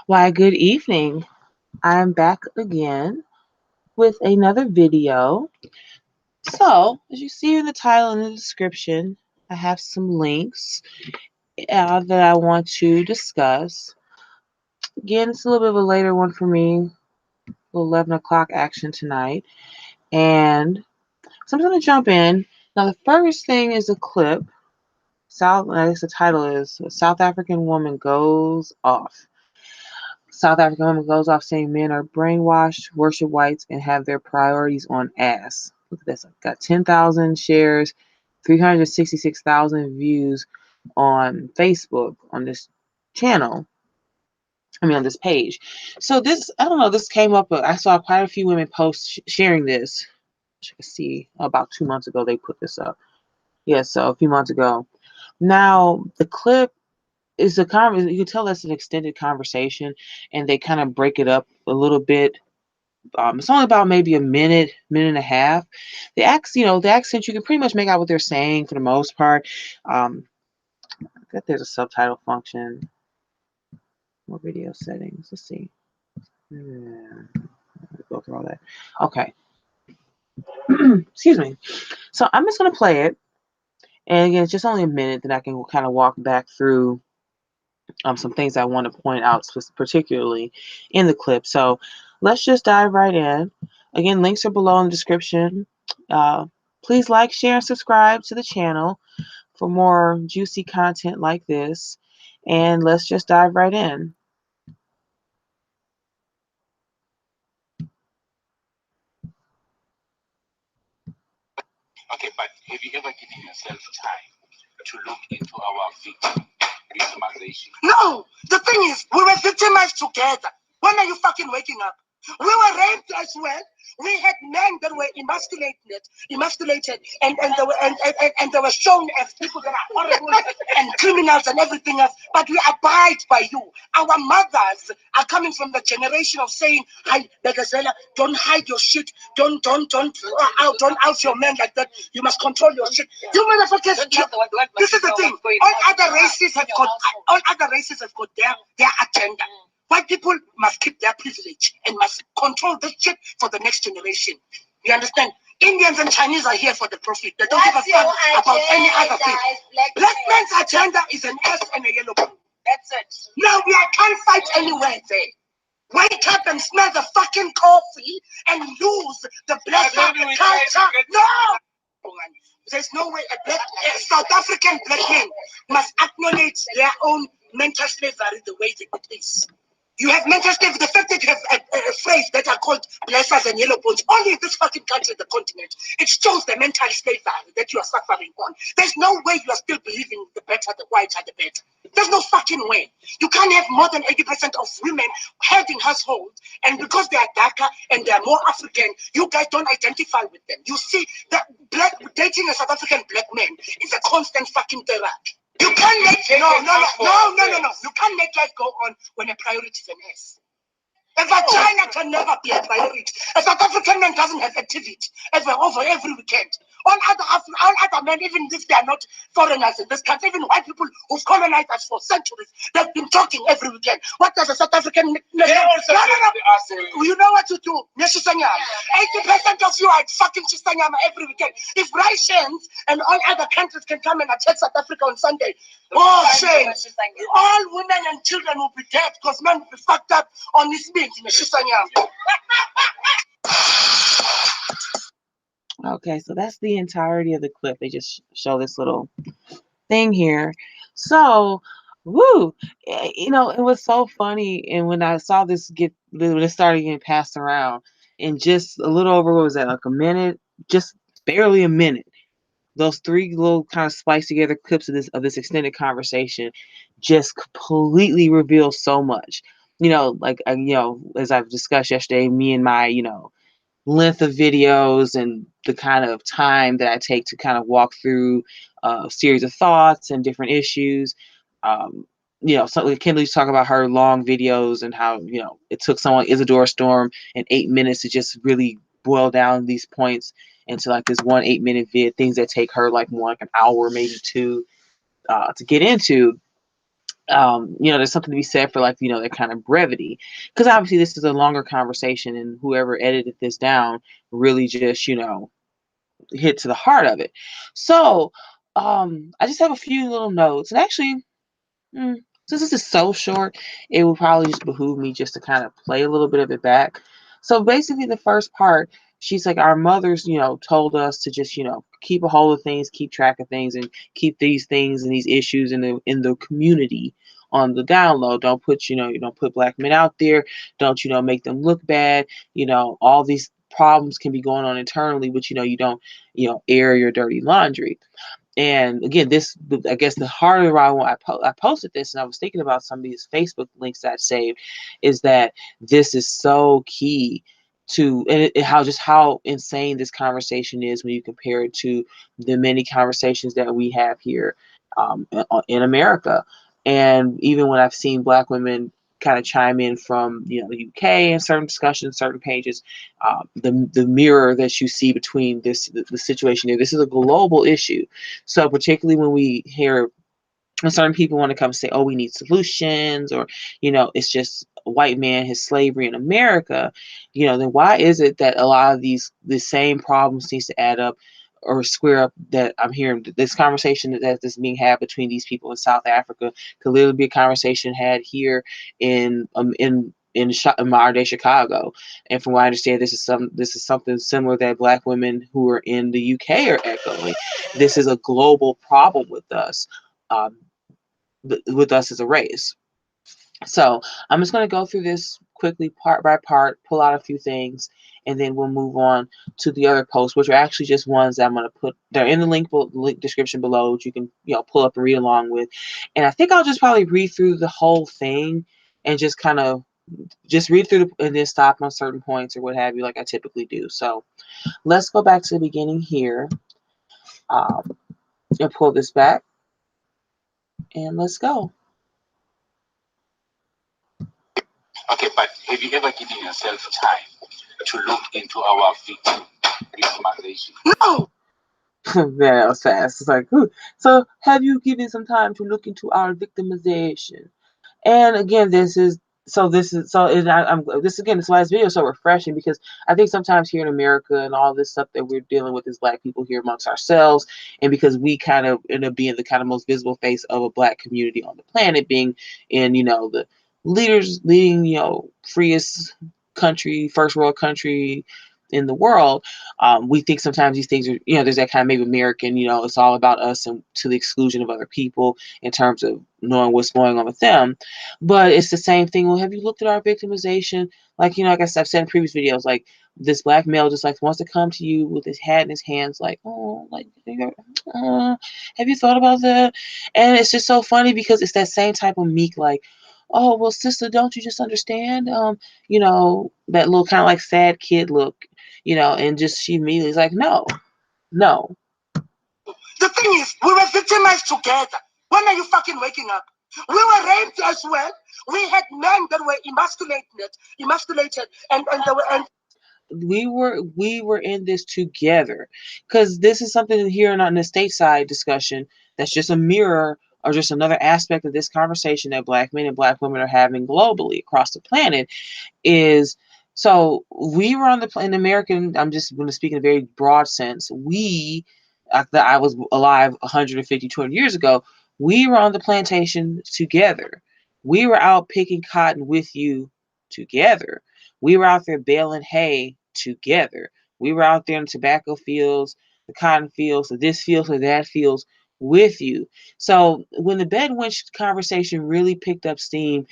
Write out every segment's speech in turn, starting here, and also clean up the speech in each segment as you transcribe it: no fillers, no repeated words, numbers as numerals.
Why, good evening. I'm back again with another video. So, as you see in the title and the description, I have some links that I want to discuss. Again, it's a little bit of a later one for me, 11 o'clock action tonight. And so I'm going to jump in. Now, the first thing is a clip. I guess the title is South African Woman Goes Off. South African woman goes off saying men are brainwashed, worship whites, and have their priorities on ass. Look at this. I've got 10,000 shares, 366,000 views on Facebook on this channel. On this page. So this, I don't know, this came up. I saw quite a few women post sharing this. As you can see, about 2 months ago they put this up. Yeah, so a few months ago. Now the clip is you can tell that's an extended conversation, and they kind of break it up a little bit. It's only about maybe a minute and a half. The accent, you can pretty much make out what they're saying for the most part. I bet there's a subtitle function. More video settings. Let's see. Go through all that. Okay. Excuse me. So I'm just gonna play it, and again, it's just only a minute that I can kind of walk back through some things I want to point out particularly in the clip. So let's just dive right in. Again, links are below in the description. Please like, share, and subscribe to the channel for more juicy content like this. And let's just dive right in. Okay, but have you ever given yourself time to look into our victimization? No! The thing is, we were victimized together. When are you fucking waking up? We were raped as well. We had men that were emasculated, and they were shown as people that are horrible and criminals and everything else. But we abide by you. Our mothers are coming from the generation of saying, "Hi, Begazela, don't hide your shit. Don't out your men like that. You must control your shit." You motherfuckers. This is the thing. All other races have got their agenda. White people must keep their privilege and must control this shit for the next generation. You understand? Indians and Chinese are here for the profit. They don't give a fuck about any other thing. Black man's agenda is an S and a yellow ball. That's it. Now we can't fight anywhere there. Wake up and smell the fucking coffee and lose the blessed culture. No! There's no way a South African black man must acknowledge their own mental slavery the way it is. You have mental slavery. The fact that you have a phrase that are called blessers and yellow bones only in this fucking country, the continent, it shows the mental slavery that you are suffering on. There's no way you are still believing the better, the whites are the better. There's no fucking way. You can't have more than 80% of women heading households, and because they are darker and they are more African, you guys don't identify with them. You see that dating a South African black man is a constant fucking therapy. You can't let no. You can't let life go on when a priority is an S. A vagina can never be a priority. A South African man doesn't have activity over every weekend. All other men, even if they are not foreigners in this country, even white people who've colonized us for centuries, they've been talking every weekend. What does a South African no. You know what to do. 80% of you are fucking Chisanyama every weekend. If Russians and all other countries can come and attack South Africa on Sunday, shame. All women and children will be dead because men will be fucked up on this meat in the Chisanyama. Okay, so that's the entirety of the clip. They just show this little thing here. So, woo, it was so funny. And when I saw this when it started getting passed around, in just a little over, what was that, like a minute, just barely a minute, those three little kind of spliced together clips of this extended conversation just completely reveal so much. As I've discussed yesterday, me and my, length of videos and the kind of time that I take to kind of walk through a series of thoughts and different issues. So Kimberly's talking about her long videos and how, it took someone, Isadora Storm, in 8 minutes to just really boil down these points into like this 1 8-minute vid, things that take her like more like an hour, maybe two, to get into. There's something to be said for like, that kind of brevity, because obviously this is a longer conversation, and whoever edited this down really just, hit to the heart of it. So, I just have a few little notes, and actually, Mm, since this is so short, it would probably just behoove me just to kind of play a little bit of it back. So basically, the first part, she's like, our mothers, told us to just, keep a hold of things, keep track of things, and keep these things and these issues in the community on the down low. Don't put, you don't put black men out there. Don't, make them look bad. All these problems can be going on internally, but you don't, air your dirty laundry. And again, this, I guess, the harder I posted this, and I was thinking about some of these Facebook links that I saved, is that this is so key to, and how insane this conversation is when you compare it to the many conversations that we have here, in America. And even when I've seen Black women kind of chime in from, the UK in certain discussions, certain pages, the mirror that you see between the situation here. This is a global issue. So particularly when we hear certain people want to come say, "Oh, we need solutions," or it's just a white man, his slavery in America, then why is it that a lot of the same problems seems to add up or square up, that I'm hearing this conversation that's being had between these people in South Africa could literally be a conversation had here in modern day Chicago. And from what I understand, this is something similar that Black women who are in the UK are echoing. This is a global problem with us. Um, with us as a race. So I'm just going to go through this quickly, part by part, pull out a few things, and then we'll move on to the other posts, which are actually just ones that I'm going to put. They're in the link description below, which you can pull up and read along with. And I think I'll just probably read through the whole thing and just kind of just read through and then stop on certain points or what have you, like I typically do. So let's go back to the beginning here, and pull this back, and let's go. Okay, but have you ever given yourself time to look into our victimization? No! That was fast. It's like, so have you given some time to look into our victimization? And again, this again, this last video is so refreshing, because I think sometimes here in America and all this stuff that we're dealing with as Black people here amongst ourselves, and because we kind of end up being the kind of most visible face of a Black community on the planet, being in the leaders leading freest country, first world country in the world, we think sometimes these things are, there's that kind of maybe American, it's all about us and to the exclusion of other people in terms of knowing what's going on with them. But it's the same thing. Well, have you looked at our victimization? Like, like I've said in previous videos, like this Black male just like wants to come to you with his hat in his hands, like, oh, like, have you thought about that? And it's just so funny because it's that same type of meek, like, oh, well, sister, don't you just understand? That little kind of like sad kid look, and just she immediately is like, no, no. The thing is, we were victimized together. When are you fucking waking up? We were raped as well. We had men that were emasculated, and they were, and we were in this together, because this is something here on the stateside discussion that's just a mirror or just another aspect of this conversation that Black men and Black women are having globally across the planet. Is so we were on in American, I'm just going to speak in a very broad sense. I was alive 150, 200 years ago. We were on the plantation together. We were out picking cotton with you together. We were out there baling hay together. We were out there in the tobacco fields, the cotton fields, or this fields or that fields with you. So when the bedwench conversation really picked up steam,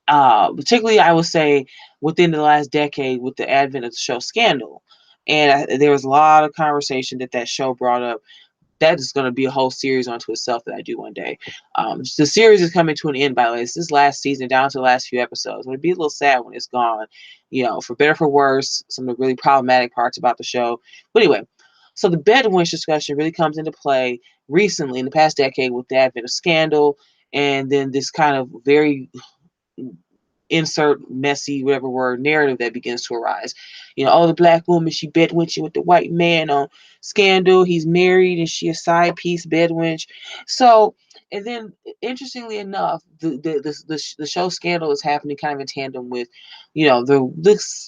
particularly I would say within the last decade with the advent of the show Scandal. And there was a lot of conversation that show brought up. That is going to be a whole series onto itself that I do one day. The series is coming to an end, by the way. It's this last season, down to the last few episodes. It'd be a little sad when it's gone, for better or for worse, some of the really problematic parts about the show. But anyway, so the bedwench discussion really comes into play recently in the past decade with the advent of Scandal, and then this kind of very insert messy whatever word narrative that begins to arise. Oh, the Black woman, she bedwenching with the white man on Scandal. He's married and she a side piece bedwench. So And then, interestingly enough, the show Scandal is happening kind of in tandem with, the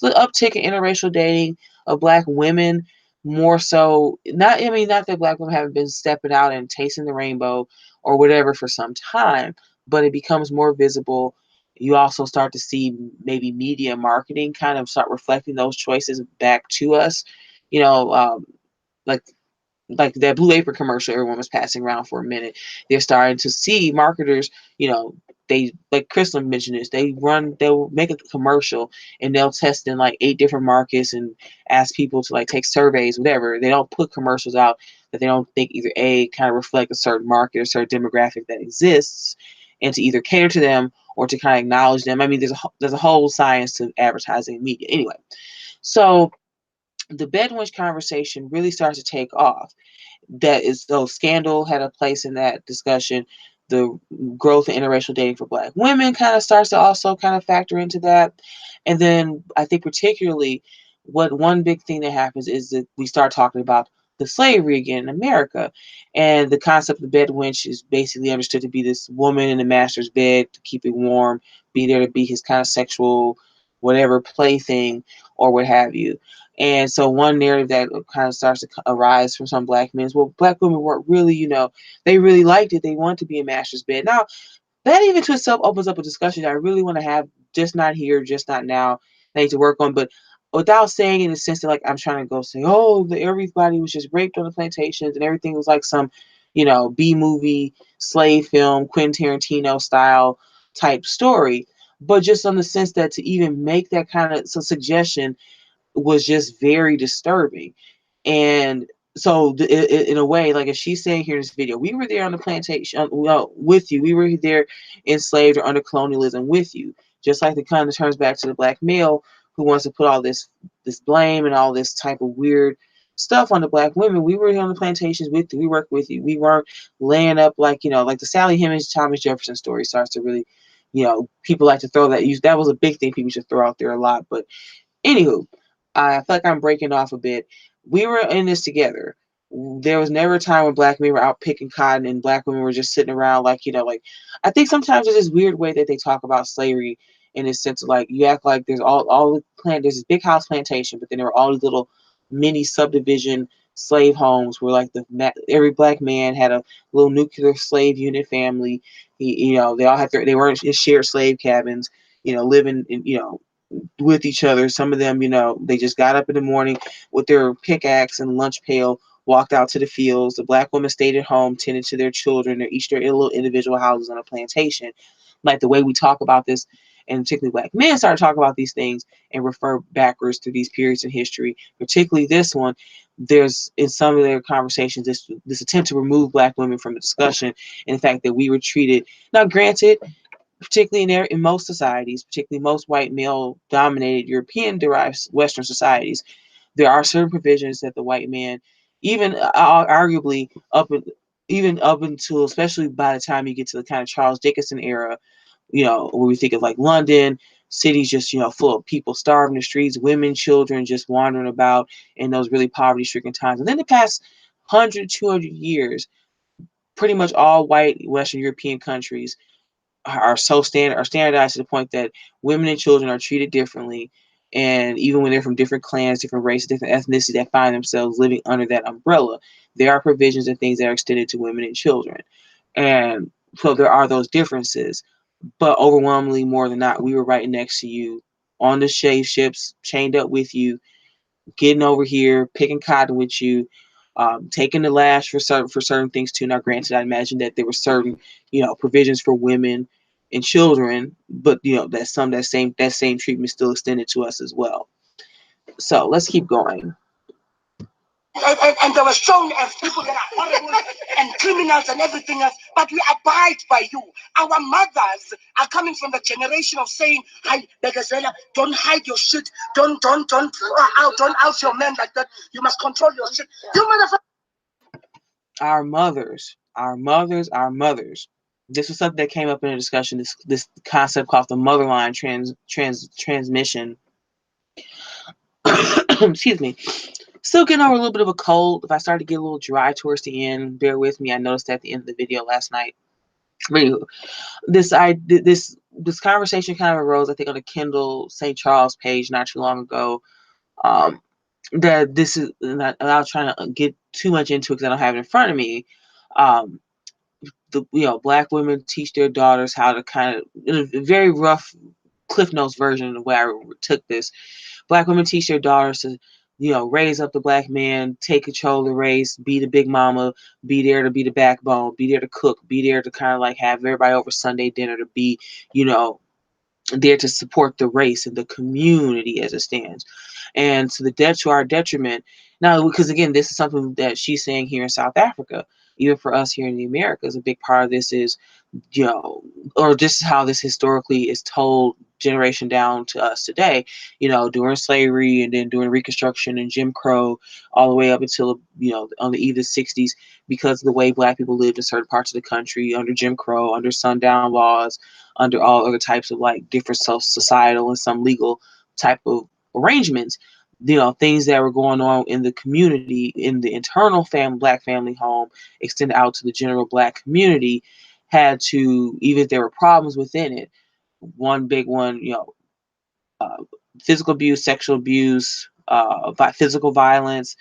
uptick in interracial dating of Black women. More so, not that Black women haven't been stepping out and tasting the rainbow or whatever for some time, but it becomes more visible. You also start to see maybe media marketing kind of start reflecting those choices back to us. You know, like that Blue Apron commercial everyone was passing around for a minute. They're starting to see marketers, they, like Crystal mentioned this, they'll make a commercial and they'll test in like 8 different markets and ask people to like take surveys, whatever. They don't put commercials out that they don't think either A, kind of reflect a certain market or certain demographic that exists, and to either cater to them or to kind of acknowledge them. I mean, there's a whole science to advertising and media. Anyway, so the Bedouin conversation really starts to take off. That is, so Scandal had a place in that discussion. The growth in interracial dating for Black women kind of starts to also kind of factor into that. And then I think particularly what one big thing that happens is that we start talking about the slavery again in America. And the concept of the bed wench is basically understood to be this woman in the master's bed to keep it warm, be there to be his kind of sexual whatever plaything or what have you. And so one narrative that kind of starts to arise from some Black men is, well, Black women weren't really, they really liked it. They wanted to be in master's bed. Now, that even to itself opens up a discussion that I really want to have, just not here, just not now. I need to work on, but without saying in the sense that like I'm trying to go say, oh, everybody was just raped on the plantations and everything was like some, B movie, slave film, Quentin Tarantino style type story. But just on the sense that to even make that kind of suggestion was just very disturbing. And so in a way, like if she's saying here in this video, we were there on the plantation, well, with you, we were there enslaved or under colonialism with you, just like the kind of turns back to the Black male who wants to put all this blame and all this type of weird stuff on the Black women. We were on the plantations with you, we worked with you, we weren't laying up like, like the Sally Hemings Thomas Jefferson story starts to really, people like to throw that was a big thing people should throw out there a lot. But anywho, I feel like I'm breaking off a bit. We were in this together. There was never a time when Black men were out picking cotton and Black women were just sitting around like I think sometimes there's this weird way that they talk about slavery in this sense of like you act like there's there's this big house plantation, but then there were all these little mini subdivision slave homes where like every Black man had a little nuclear slave unit family. They all had they weren't in shared slave cabins, living in, with each other. Some of them, they just got up in the morning with their pickaxe and lunch pail, walked out to the fields. The Black women stayed at home, tended to their children, their little individual houses on a plantation. Like the way we talk about this, and particularly Black men started talking about these things and refer backwards to these periods in history, particularly this one. There's in some of their conversations this attempt to remove Black women from the discussion, and the fact that we were treated. Now, granted, particularly in most societies, particularly most white male-dominated European-derived Western societies, there are certain provisions that the white man, even arguably even up until, especially by the time you get to the kind of Charles Dickinson era, where we think of like London, cities just, full of people starving in the streets, women, children just wandering about in those really poverty-stricken times. And then the past 100, 200 years, pretty much all white Western European countries are standardized to the point that women and children are treated differently, and even when they're from different clans, different races, different ethnicities that find themselves living under that umbrella, there are provisions and things that are extended to women and children. And so there are those differences, but overwhelmingly more than not, we were right next to you on the slave ships, chained up with you, getting over here, picking cotton with you, taking the lash for certain things too. Now, granted, I imagine that there were certain, provisions for women and children, but that same treatment still extended to us as well. So let's keep going. And they were shown as people that are horrible and criminals and everything else, but we abide by you. Our mothers are coming from the generation of saying, "Hi, Begazela, don't hide your shit. Don't out your men like that. You must control your shit. You motherfucker." Our mothers. This was something that came up in a discussion. This concept called the motherline transmission. Excuse me. Still getting over a little bit of a cold. If I start to get a little dry towards the end, bear with me. I noticed that at the end of the video last night. But anywho, this conversation kind of arose, I think, on a Kindle St. Charles page not too long ago. Um, that this is, and without trying to get too much into it because I don't have it in front of me. Um, Black women teach their daughters how to kind of, in a very rough Cliff Notes version of the way I took this. Black women teach their daughters to, raise up the black man, take control of the race, be the big mama, be there to be the backbone, be there to cook, be there to kind of like have everybody over Sunday dinner, to be, you know, there to support the race and the community as it stands. And to our detriment. Now, because again, this is something that she's saying here in South Africa. Even for us here in the Americas, a big part of this is, or this is how this historically is told generation down to us today, during slavery and then during Reconstruction and Jim Crow, all the way up until, on the eve of the 60s, because of the way Black people lived in certain parts of the country under Jim Crow, under sundown laws, under all other types of like different societal and some legal type of arrangements, things that were going on in the community, in the internal Black family home, extended out to the general Black community, had to, even if there were problems within it, one big one, uh, physical abuse, sexual abuse, physical violence,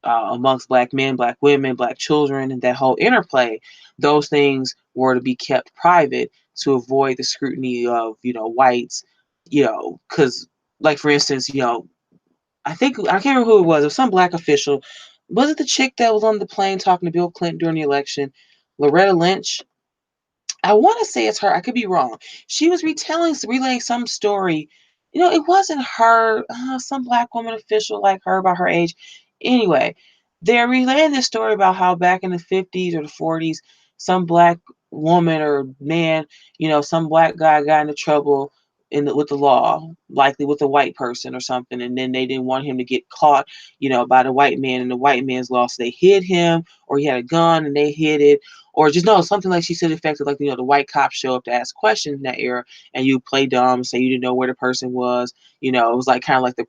amongst Black men, Black women, Black children, and that whole interplay, those things were to be kept private to avoid the scrutiny of, whites, because, like, for instance, I can't remember who it was. It was some Black official. Was it the chick that was on the plane talking to Bill Clinton during the election? Loretta Lynch? I want to say it's her. I could be wrong. She was relaying some story. It wasn't her. Some Black woman official like her about her age. Anyway, they're relaying this story about how back in the 50s or the 40s, some Black woman or man, some Black guy got into trouble with the law, likely with a white person or something, and then they didn't want him to get caught, by the white man, and the white man's law, so they hid him, or he had a gun and they hid it, or just no, something like she said effective, like, the white cops show up to ask questions in that era, and you play dumb, say you didn't know where the person was. It was like kind of like the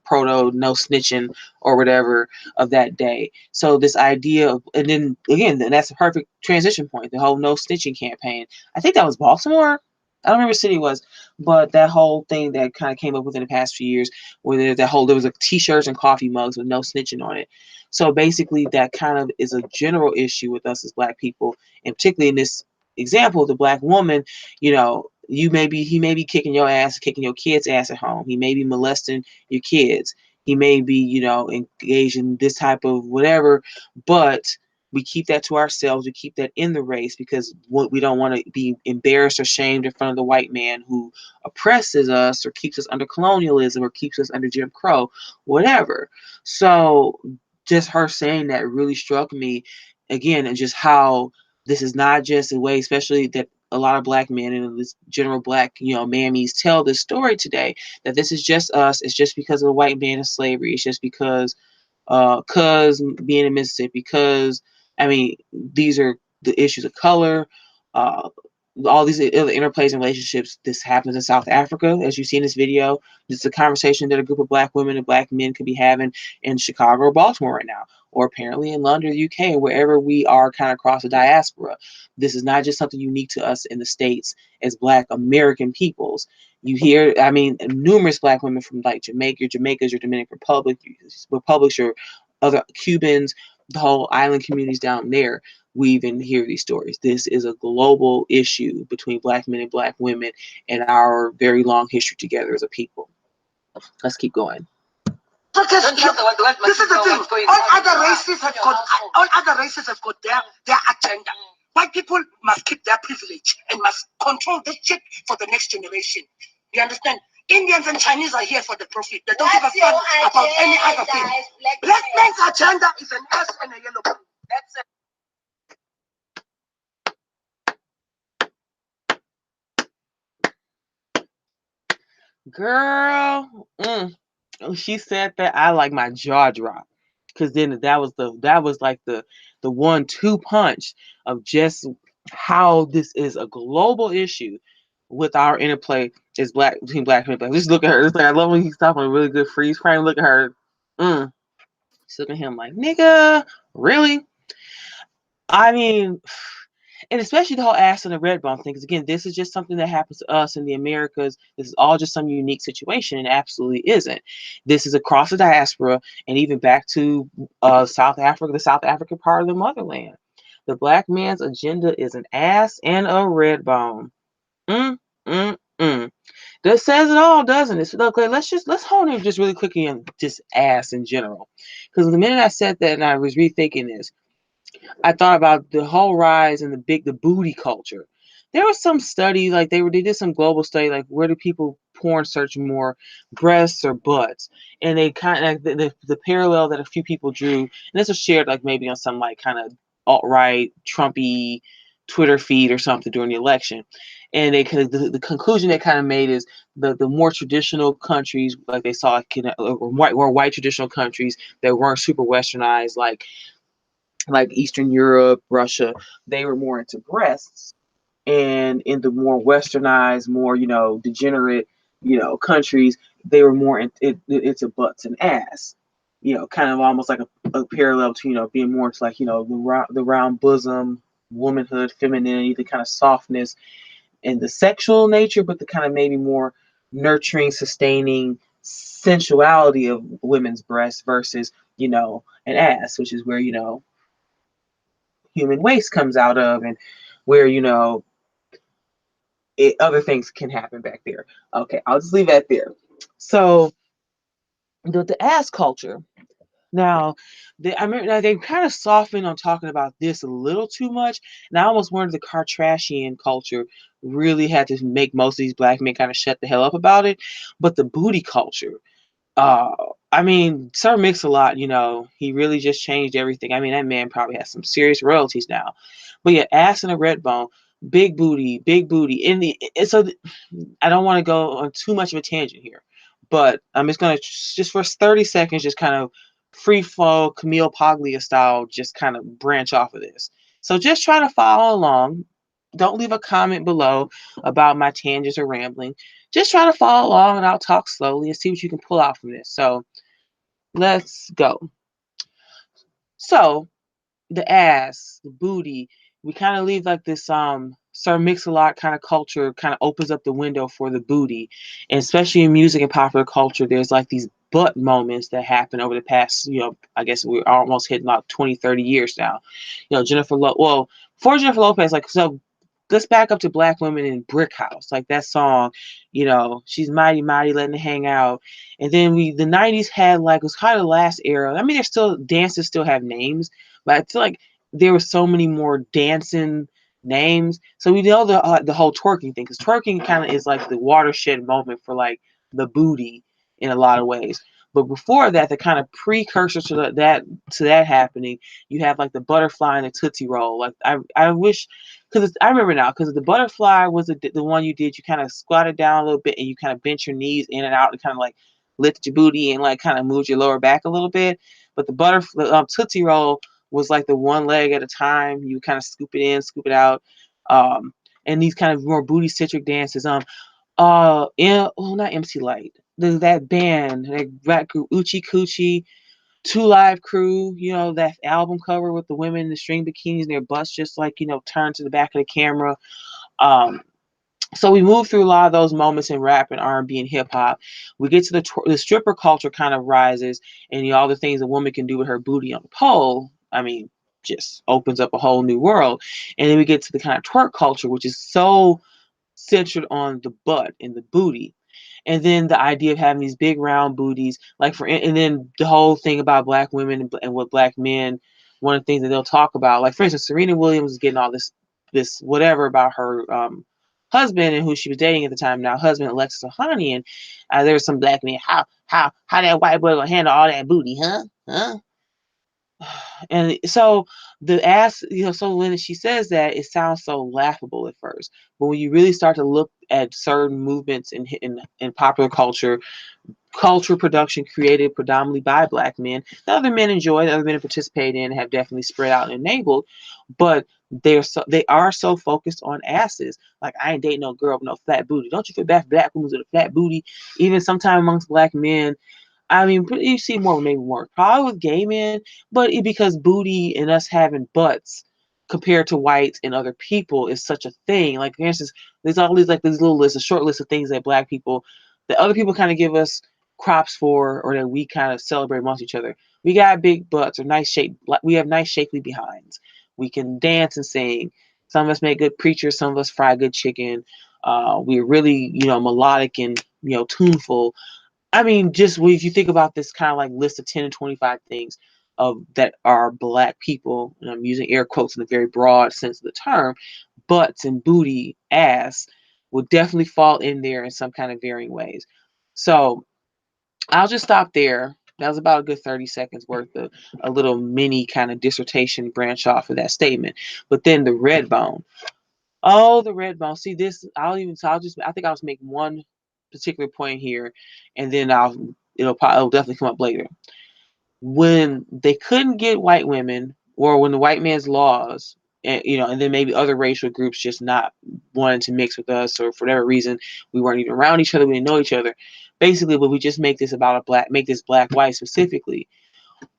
proto no snitching or whatever of that day. So this idea of, and then again, that's a perfect transition point. The whole no snitching campaign. I think that was Baltimore. I don't remember what city it was, but that whole thing that kind of came up within the past few years, where there was a t-shirts and coffee mugs with no snitching on it. So basically, that kind of is a general issue with us as Black people, and particularly in this example, the Black woman. He may be kicking your ass, kicking your kids' ass at home. He may be molesting your kids. He may be, engaged in this type of whatever, but we keep that to ourselves. We keep that in the race because we don't want to be embarrassed or shamed in front of the white man who oppresses us or keeps us under colonialism or keeps us under Jim Crow, whatever. So just her saying that really struck me again, and just how this is not just a way, especially that a lot of Black men and this general Black, mammies tell this story today, that this is just us. It's just because of the white man and slavery. It's just because being in Mississippi, because I mean, these are the issues of color, uh, all these other interplays and relationships. This happens in South Africa, as you see in this video. This is a conversation that a group of Black women and Black men could be having in Chicago or Baltimore right now, or apparently in London, the UK, wherever we are kind of across the diaspora. This is not just something unique to us in the States as Black American peoples. You hear, I mean, numerous Black women from like Jamaica's, your Dominican Republics, your other Cubans, the whole island communities down there. We even hear these stories. This is a global issue between Black men and Black women and our very long history together as a people. Let's keep going. This is the thing. All other races have got their agenda. White people must keep their privilege and must control this shit for the next generation. You understand? Indians and Chinese are here for the profit. They don't give a fuck about any other thing. Black man's agenda is an S and a yellow blue. That's it. Girl, she said that, I like my jaw dropped, because then that was like the 1-2 punch of just how this is a global issue with our interplay is between Black and Black. Just look at her. It's like, I love when he's talking a really good freeze frame. Look at her. Just look at him like, nigga, really? I mean, And especially the whole ass and the red bone thing, because again, this is just something that happens to us in the Americas. This is all just some unique situation, and absolutely isn't. This is across the diaspora, and even back to South Africa, the South African part of the motherland. The black man's agenda is an ass and a red bone. Mm, mm, mm. That says it all, doesn't it? So, okay, let's hone in just really quickly on just ass in general, because the minute I said that and I was rethinking this, I thought about the whole rise in the booty culture. There was some study, like they did some global study, like where do people porn search more, breasts or butts? And they kind of the parallel that a few people drew, and this was shared like maybe on some like kind of alt right Trumpy Twitter feed or something during the election. And the conclusion they kind of made is the more traditional countries, like they saw or white traditional countries that weren't super westernized, like Eastern Europe, Russia, they were more into breasts. And in the more westernized, more, degenerate, countries, they were more into butts and ass. Kind of almost like a parallel to, being more to like, the round bosom, womanhood, femininity, the kind of softness and the sexual nature, but the kind of maybe more nurturing, sustaining sensuality of women's breasts versus, an ass, which is where, human waste comes out of, and where other things can happen back there. Okay, I'll just leave that there. So the ass culture. Now, I remember now they kind of softened on talking about this a little too much, and I almost wondered the Kardashian culture really had to make most of these black men kind of shut the hell up about it. But the booty culture, uh, I mean, Sir Mix-a-Lot, he really just changed everything. I mean, that man probably has some serious royalties now. But yeah, ass and a red bone, big booty, big booty. So I don't want to go on too much of a tangent here, but I'm just gonna just for 30 seconds, just kind of free flow, Camille Paglia style, just kind of branch off of this. So just try to follow along. Don't leave a comment below about my tangents or rambling. Just try to follow along, and I'll talk slowly and see what you can pull out from this. So let's go. So the ass, the booty, we kind of leave like this Sir Mix-a-Lot kind of culture kind of opens up the window for the booty. And especially in music and popular culture, there's like these butt moments that happen over the past, I guess we're almost hitting like 20, 30 years now. For Jennifer Lopez, like, so let's back up to Black Women in Brick House, like that song, she's mighty mighty letting it hang out. And then the 90s had like, it was kind of the last era. I mean, there's still dances still have names, but I feel like there were so many more dancing names. So we know the whole twerking thing, because twerking kind of is like the watershed moment for like the booty in a lot of ways. But before that, the kind of precursor to that happening, you have like the butterfly and the tootsie roll. Like I wish, because I remember now, because the butterfly was the one you did. You kind of squatted down a little bit and you kind of bent your knees in and out and kind of like lift your booty and like kind of moved your lower back a little bit. But the tootsie roll was like the one leg at a time. You kind of scoop it in, scoop it out. And these kind of more booty centric dances. Not MC Light. That band, that group, Uchi Coochie, Two Live Crew, that album cover with the women in the string bikinis and their butts just like, turned to the back of the camera. So we move through a lot of those moments in rap and R&B and hip hop. We get to the stripper culture kind of rises, and all the things a woman can do with her booty on the pole. I mean, just opens up a whole new world. And then we get to the kind of twerk culture, which is so centered on the butt and the booty. And then the idea of having these big round booties, and then the whole thing about black women and what black men, one of the things that they'll talk about, like for instance, Serena Williams is getting all this whatever about her husband and who she was dating at the time, now husband Alexis Ohanian. There was some black men, how that white boy gonna handle all that booty, huh? And so the ass, so when she says that, it sounds so laughable at first, but when you really start to look at certain movements in popular culture production created predominantly by black men, that other men enjoy, that other men participate in, have definitely spread out and enabled, but they are so focused on asses. Like, I ain't dating no girl with no flat booty. Don't you feel bad for black women with a flat booty? Even sometimes amongst black men, I mean, you see maybe more probably with gay men, but because booty and us having butts compared to whites and other people is such a thing. Like, for instance, there's all these like these little lists, a short list of things that black people, that other people kind of give us props for, or that we kind of celebrate amongst each other. We got big butts or nice shape. We have nice shapely behinds. We can dance and sing. Some of us make good preachers. Some of us fry good chicken. We're really, melodic and, tuneful. I mean, just if you think about this kind of like list of 10 to 25 things of that are black people, and I'm using air quotes in a very broad sense of the term, butts and booty, ass will definitely fall in there in some kind of varying ways. So I'll just stop there. That was about a good 30 seconds worth of a little mini kind of dissertation branch off of that statement. But then the red bone. Oh, the red bone. See this, I think I'll just make one particular point here, and then it'll definitely come up later. When they couldn't get white women, or when the white man's laws, and then maybe other racial groups just not wanting to mix with us, or for whatever reason we weren't even around each other, we didn't know each other. Basically, but we just make this about make this black white specifically.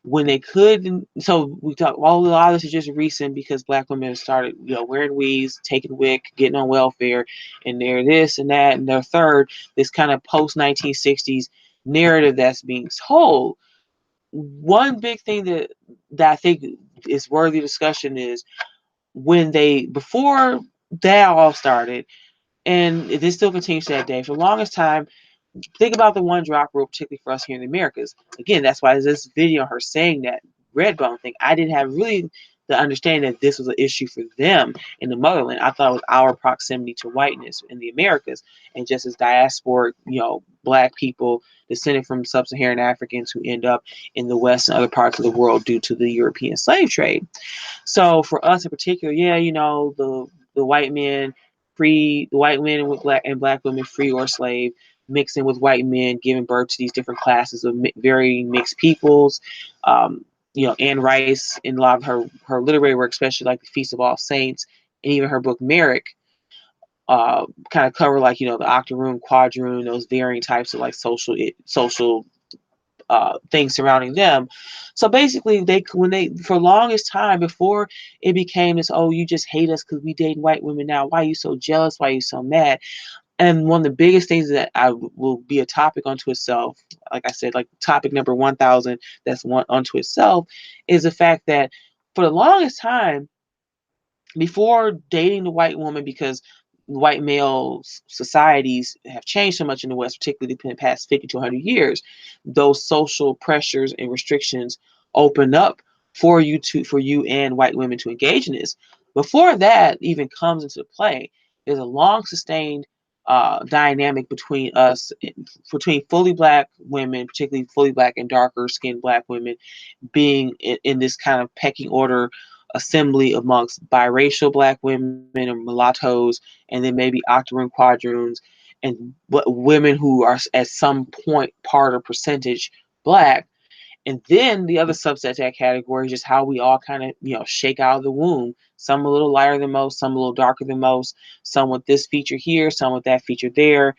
When they couldn't, so we talk, well, a lot of this is just recent because black women started, wearing weaves, taking wick, getting on welfare, and they're this and that and they're third. This kind of post 1960s narrative that's being told. One big thing that I think is worthy of discussion is before that all started, and this still continues to that day. For the longest time, think about the one drop rule, particularly for us here in the Americas. Again, that's why this video, her saying that red bone thing, I didn't have really the understanding that this was an issue for them in the motherland. I thought it was our proximity to whiteness in the Americas, and just as diasporic, black people descended from sub-Saharan Africans who end up in the West and other parts of the world due to the European slave trade. So for us in particular, the white men free, the white men with black women free or slave, mixing with white men, giving birth to these different classes of very mixed peoples. Anne Rice, in a lot of her literary work, especially like the Feast of All Saints, and even her book Merrick, kind of cover like the octoroon, quadroon, those varying types of like social things surrounding them. So basically, for longest time before it became this, oh, you just hate us because we date white women now. Why are you so jealous? Why are you so mad? And one of the biggest things that will be a topic unto itself, like I said, like topic number 1,000, that's one unto itself, is the fact that for the longest time, before dating the white woman, because white male societies have changed so much in the West, particularly in the past 50 to 100 years, those social pressures and restrictions open up for you and white women to engage in this. Before that even comes into play, there's a long sustained dynamic between fully black women, particularly fully black and darker skinned black women, being in this kind of pecking order assembly amongst biracial black women or mulattoes, and then maybe octoroon, quadroons, and women who are at some point part or percentage black. And then the other subset to that category is just how we all kind of, shake out of the womb. Some a little lighter than most, some a little darker than most, some with this feature here, some with that feature there.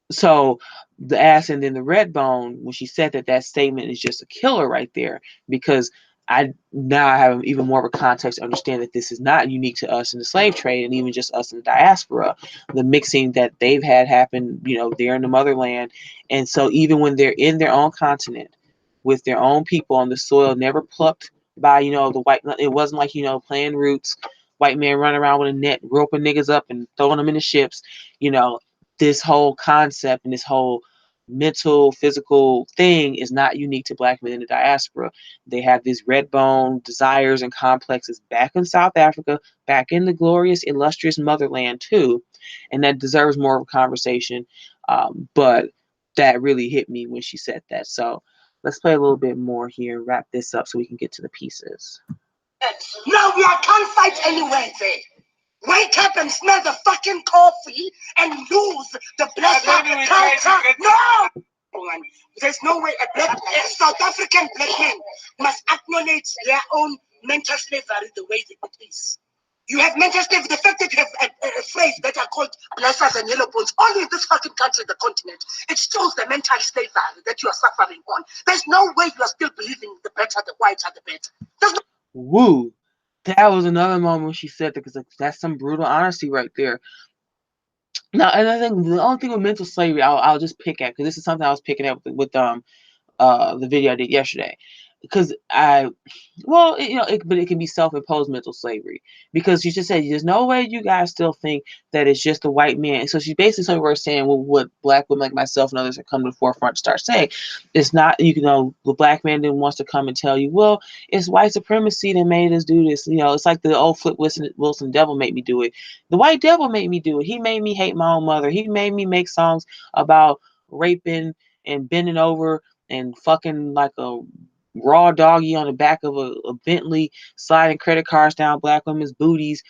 So the ass and then the red bone, when she said that statement is just a killer right there, because I have even more of a context to understand that this is not unique to us in the slave trade, and even just us in the diaspora, the mixing that they've had happen, there in the motherland. And so even when they're in their own continent with their own people on the soil, never plucked by, the white, it wasn't like, playing roots, white man running around with a net, roping niggas up and throwing them in the ships, you know, this whole concept and this whole mental, physical thing is not unique to black men in the diaspora. They have these red bone desires and complexes back in South Africa, back in the glorious, illustrious motherland too. And that deserves more of a conversation. But that really hit me when she said that. So let's play a little bit more here and wrap this up so we can get to the pieces. No, we can't fight anywhere there. Wake up and smell the fucking coffee and lose the blessed culture. No! There's no way a South African black man must acknowledge their own mental slavery the way it is. You have mental slavery, the fact that you have a phrase that are called blessers and yellow bones, only in this fucking country, the continent, it shows the mental slavery that you are suffering on. There's no way you are still believing the better, the whites are the better. Woo! That was another moment when she said that, because like, that's some brutal honesty right there. Now, and I think the only thing with mental slavery, I'll just pick at, because this is something I was picking up with the video I did yesterday, because but it can be self-imposed mental slavery, because she just said there's no way you guys still think that it's just a white man. So she basically somewhere we're saying, well, what black women like myself and others that come to the forefront to start saying, it's not, the black man then wants to come and tell you, well, it's white supremacy that made us do this. It's like the old Flip Wilson devil made me do it. The white devil made me do it. He made me hate my own mother. He made me make songs about raping and bending over and fucking like a raw doggy on the back of a Bentley, sliding credit cards down black women's booties,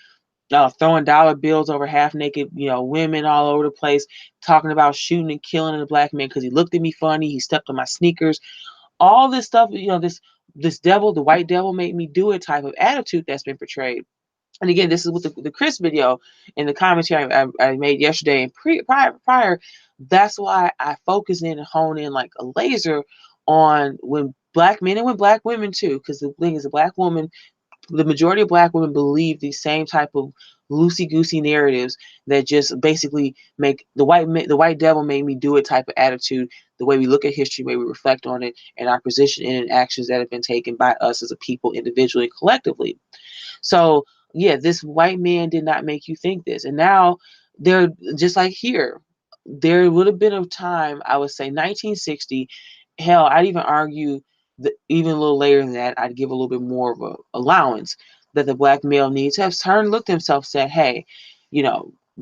throwing dollar bills over half naked, women all over the place, talking about shooting and killing a black man because he looked at me funny, he stepped on my sneakers, all this stuff, this devil, the white devil made me do it type of attitude that's been portrayed. And again, this is with the Chris video and the commentary I made yesterday and prior. That's why I focus in and hone in like a laser on when black men and when black women too, because the thing is, a black woman, the majority of black women believe these same type of loosey goosey narratives that just basically make the white devil made me do it type of attitude. The way we look at history, the way we reflect on it, and our position and actions that have been taken by us as a people, individually and collectively. So yeah, this white man did not make you think this. And now they're just like here. There would have been a time, I would say 1960. Hell, I'd even argue that even a little later than that, I'd give a little bit more of a allowance that the black male needs to have turned, looked at himself, said, hey,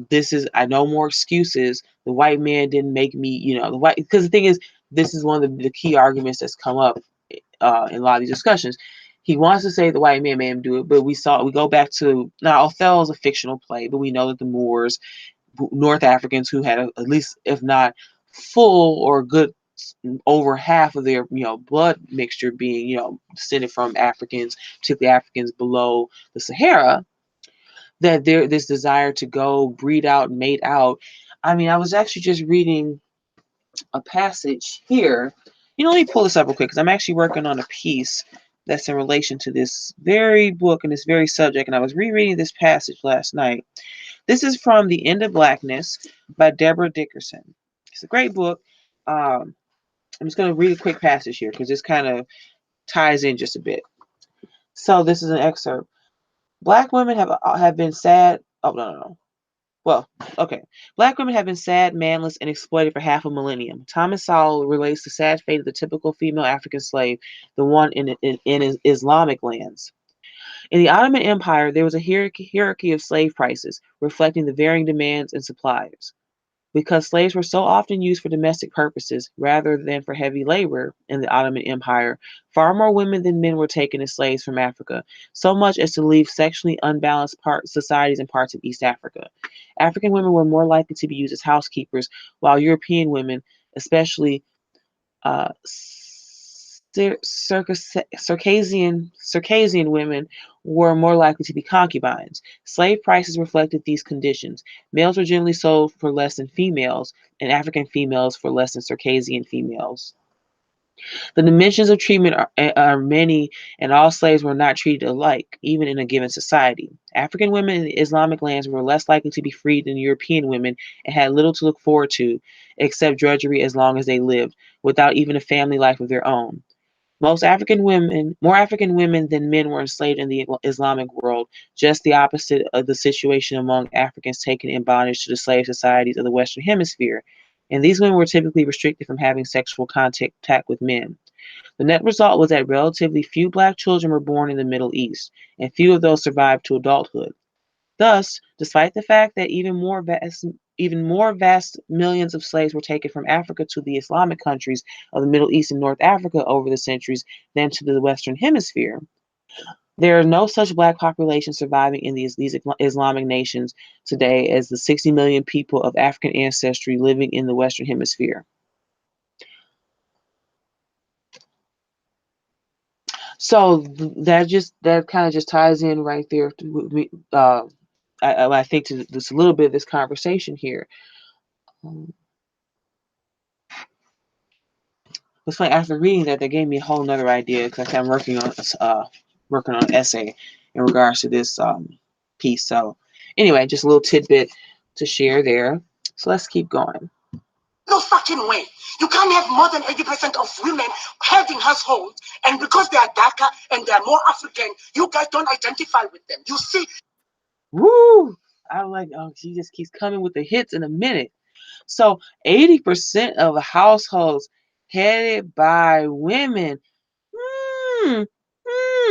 this is, I know more excuses. The white man didn't make me, the white, because the thing is, this is one of the key arguments that's come up in a lot of these discussions. He wants to say the white man made him do it, but we go back to, now Othello is a fictional play, but we know that the Moors, North Africans who had at least, if not full or good, over half of their blood mixture being descended from Africans, particularly Africans below the Sahara, that there this desire to go breed out, mate out. I mean, I was actually just reading a passage here. Let me pull this up real quick, because I'm actually working on a piece that's in relation to this very book and this very subject. And I was rereading this passage last night. This is from The End of Blackness by Deborah Dickerson. It's a great book. I'm just going to read a quick passage here because this kind of ties in just a bit. So this is an excerpt. Black women have been sad. Oh, no. Well, okay. Black women have been sad, manless, and exploited for half a millennium. Thomas Sowell relates the sad fate of the typical female African slave, the one in Islamic lands. In the Ottoman Empire, there was a hierarchy of slave prices, reflecting the varying demands and suppliers. Because slaves were so often used for domestic purposes rather than for heavy labor in the Ottoman Empire, far more women than men were taken as slaves from Africa, so much as to leave sexually unbalanced societies in parts of East Africa. African women were more likely to be used as housekeepers, while European women, especially uh, Circassian women, were more likely to be concubines. Slave prices reflected these conditions. Males were generally sold for less than females, and African females for less than Circassian females. The dimensions of treatment are many, and all slaves were not treated alike, even in a given society. African women in the Islamic lands were less likely to be freed than European women and had little to look forward to, except drudgery as long as they lived, without even a family life of their own. More African women than men were enslaved in the Islamic world, just the opposite of the situation among Africans taken in bondage to the slave societies of the Western Hemisphere. And these women were typically restricted from having sexual contact with men. The net result was that relatively few black children were born in the Middle East, and few of those survived to adulthood. Thus, despite the fact that even more vast millions of slaves were taken from Africa to the Islamic countries of the Middle East and North Africa over the centuries than to the Western Hemisphere, there are no such black populations surviving in these Islamic nations today as the 60 million people of African ancestry living in the Western Hemisphere. So that kind of just ties in right there to I think to this a little bit of this conversation here. It's funny, after reading that, they gave me a whole nother idea because I'm working on an essay in regards to this piece. So anyway, just a little tidbit to share there. So let's keep going. No fucking way. You can't have more than 80% of women heading households, and because they are darker and they are more African, you guys don't identify with them. You see? Woo! I'm like, oh, she just keeps coming with the hits in a minute. So 80% of households headed by women. Y'all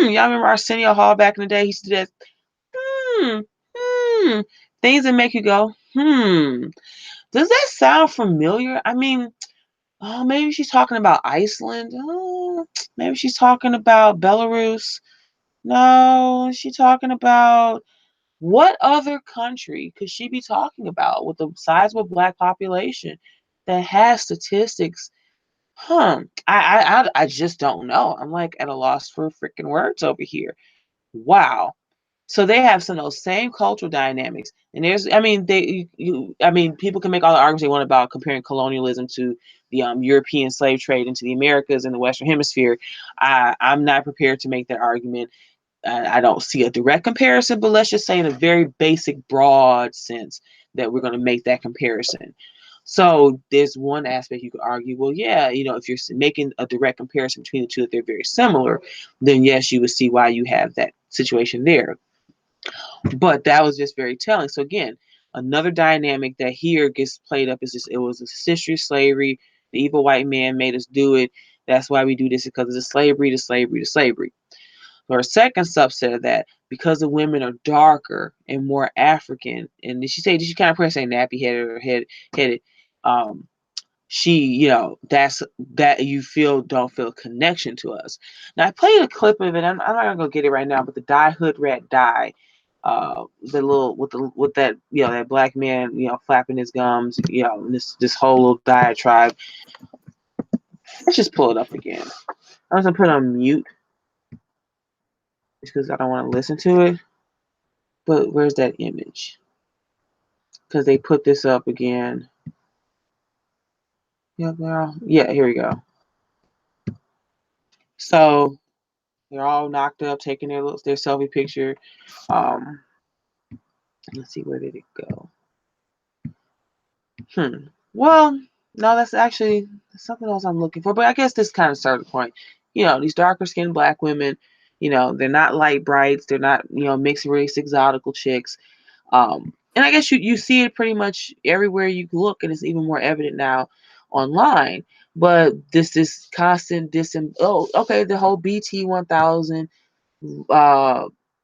remember Arsenio Hall back in the day? He used to do that. Hmm. Hmm. Things that make you go, Does that sound familiar? I mean, oh, maybe she's talking about Iceland. Oh, maybe she's talking about Belarus. No, she's talking about what other country could she be talking about with the sizable black population that has statistics? I just don't know. I'm like at a loss for freaking words over here. Wow. So they have some of those same cultural dynamics, and there's, I mean, people can make all the arguments they want about comparing colonialism to the European slave trade into the Americas and the Western Hemisphere. I'm not prepared to make that argument. I don't see a direct comparison, but let's just say in a very basic, broad sense that we're going to make that comparison. So there's one aspect you could argue, well, yeah, if you're making a direct comparison between the two, that they're very similar, then yes, you would see why you have that situation there. But that was just very telling. So again, another dynamic that here gets played up is just, it was a history of slavery. The evil white man made us do it. That's why we do this, because of the slavery, the slavery, the slavery. Or a second subset of that, because the women are darker and more African, and did she kind of say nappy headed or headed? That's that you don't feel connection to us. Now I played a clip of it. I'm not gonna go get it right now, but the die hood rat die, the little with that that black man flapping his gums, this whole little diatribe. Let's just pull it up again. I'm just gonna put it on mute because I don't want to listen to it. But where's that image? Because they put this up again. Yeah, here we go. So they're all knocked up, taking their selfie picture. Let's see, where did it go? Well, no, that's actually something else I'm looking for. But I guess this kind of started the point. These darker skinned black women, they're not light brights. They're not, mixed race exotical chicks. And I guess you see it pretty much everywhere you look, and it's even more evident now online. But this constant the whole BT 1000,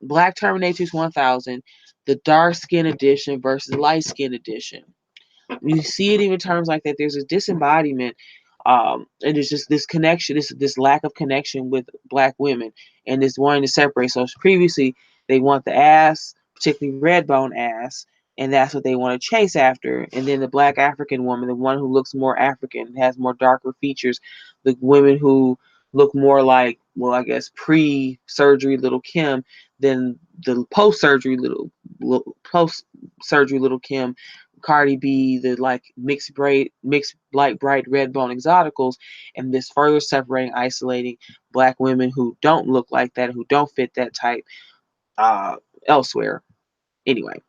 Black Terminatrix 1000, the dark skin edition versus light skin edition. You see it even in terms like that. There's a disembodiment, and there's just this connection, this lack of connection with black women, and this wanting to separate. So previously, they want the ass, particularly red bone ass, and that's what they want to chase after. And then the black African woman, the one who looks more African, has more darker features, the women who look more like, well, I guess pre-surgery Little Kim than the post-surgery little Kim. Cardi B, the like mixed light bright red bone exoticals, and this further separating, isolating black women who don't look like that, who don't fit that type elsewhere. Anyway.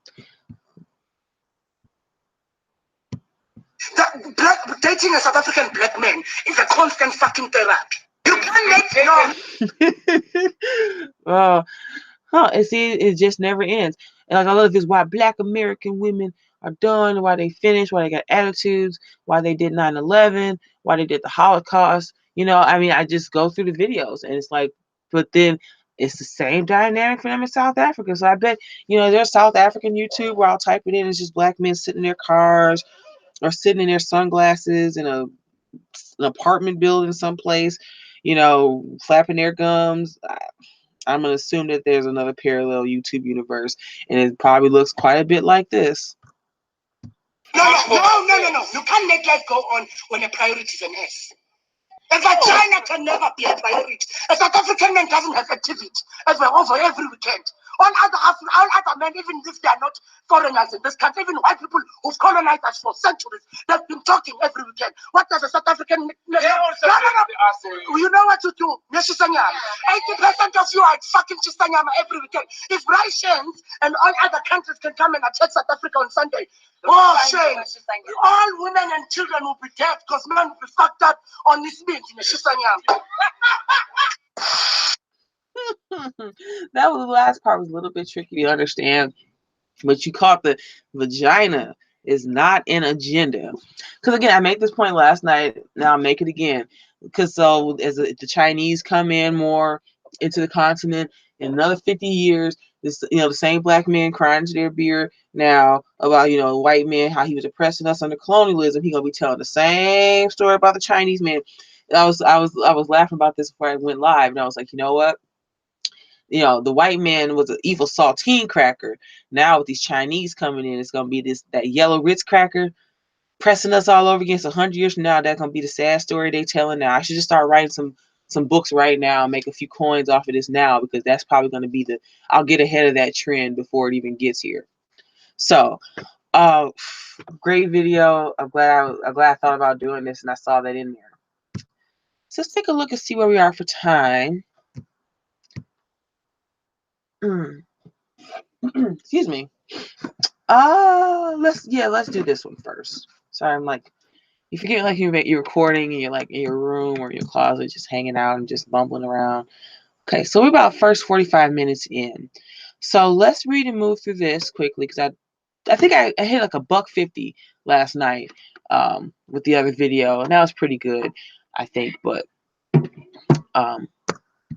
Dating a South African black man is a constant fucking therapy. You can't make and see, it just never ends. And like, I love this, why black American women are done, why they finished, why they got attitudes, why they did 9/11, why they did the Holocaust. I just go through the videos, and it's like, but then it's the same dynamic for them in South Africa. So I bet, there's South African YouTube where I'll type it in, it's just black men sitting in their cars or sitting in their sunglasses in an apartment building someplace, flapping their gums. I'm going to assume that there's another parallel YouTube universe, and it probably looks quite a bit like this. No. You can't make life go on when a priority is an S. A vagina can never be a priority. A South African man doesn't have activity over every weekend. All other men, even if they are not foreigners in this country, even white people who've colonized us for centuries, they've been talking every weekend. What does a South African... No. You know what to do. 80% of you are fucking Chisanyama every weekend. If Russians and all other countries can come and attack South Africa on Sunday, shame. All women and children will be dead because men will be fucked up on this meat in the Chisanyama. That was the last part was a little bit tricky to understand, but you caught the vagina is not an agenda. Because again, I made this point last night. Now I'll make it again. Because so as the Chinese come in more into the continent in another 50 years, this the same black men crying into their beer now about white men, how he was oppressing us under colonialism. He gonna be telling the same story about the Chinese man. I was laughing about this before I went live, and I was like, you know what? The white man was an evil saltine cracker. Now with these Chinese coming in, it's gonna be that yellow Ritz cracker pressing us all over against 100 years from now. That's gonna be the sad story they telling now. I should just start writing some books right now and make a few coins off of this now, because that's probably gonna be I'll get ahead of that trend before it even gets here. So great video. I'm glad I thought about doing this and I saw that in there. So let's take a look and see where we are for time. Excuse me. Let's do this one first. Sorry, I'm like, you forget like you're recording and you're like in your room or your closet just hanging out and just bumbling around. Okay, so we're about first 45 minutes in. So let's read and move through this quickly, because I think I hit like $1.50 last night with the other video, and that was pretty good, I think, but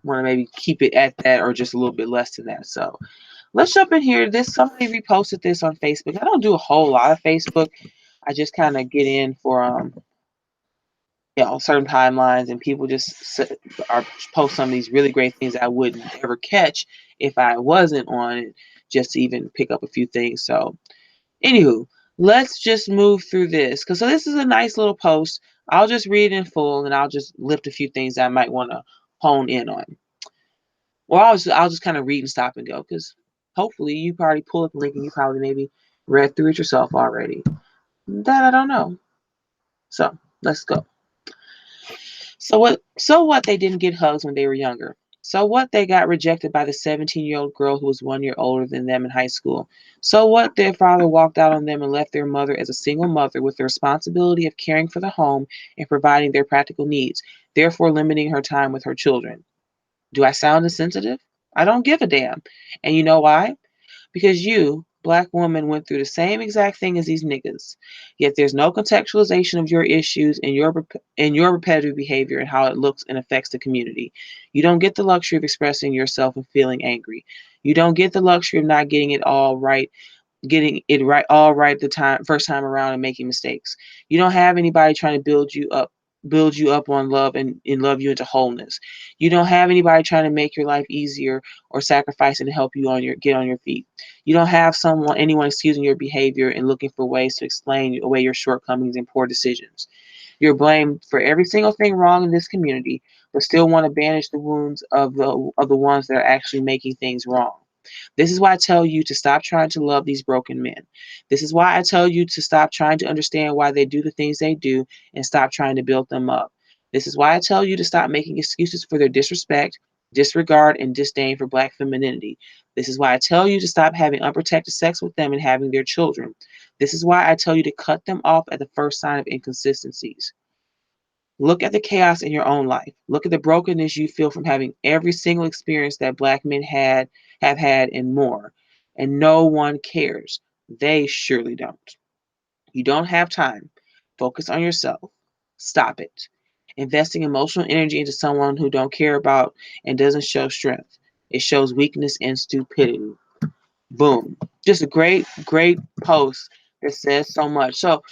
want to maybe keep it at that or just a little bit less than that. So let's jump in here. Somebody reposted this on Facebook. I don't do a whole lot of Facebook. I just kind of get in for certain timelines, and people just post some of these really great things that I wouldn't ever catch if I wasn't on it, just to even pick up a few things. So anywho, let's just move through this, because this is a nice little post. I'll just read it in full, and I'll just lift a few things that I might want to hone in on. Or I'll just kind of read and stop and go, because hopefully you probably pull up the link and you probably maybe read through it yourself already. That I don't know. So let's go. So what they didn't get hugs when they were younger. So what they got rejected by the 17-year-old girl who was 1 year older than them in high school. So what their father walked out on them and left their mother as a single mother with the responsibility of caring for the home and providing their practical needs, therefore limiting her time with her children. Do I sound insensitive? I don't give a damn. And you know why? Because you, black woman, went through the same exact thing as these niggas. Yet there's no contextualization of your issues and your repetitive behavior and how it looks and affects the community. You don't get the luxury of expressing yourself and feeling angry. You don't get the luxury of not getting it all right the first time around and making mistakes. You don't have anybody trying to build you up on love and love you into wholeness. You don't have anybody trying to make your life easier or sacrificing to help you get on your feet. You don't have anyone excusing your behavior and looking for ways to explain away your shortcomings and poor decisions. You're blamed for every single thing wrong in this community, but still want to banish the wounds of the ones that are actually making things wrong. This is why I tell you to stop trying to love these broken men. This is why I tell you to stop trying to understand why they do the things they do and stop trying to build them up. This is why I tell you to stop making excuses for their disrespect, disregard, and disdain for black femininity. This is why I tell you to stop having unprotected sex with them and having their children. This is why I tell you to cut them off at the first sign of inconsistencies. Look at the chaos in your own life. Look at the brokenness you feel from having every single experience that black men have had, and more. And no one cares. They surely don't. You don't have time. Focus on yourself. Stop it. Investing emotional energy into someone who don't care about and doesn't show strength. It shows weakness and stupidity. Boom. Just a great, great post that says so much. So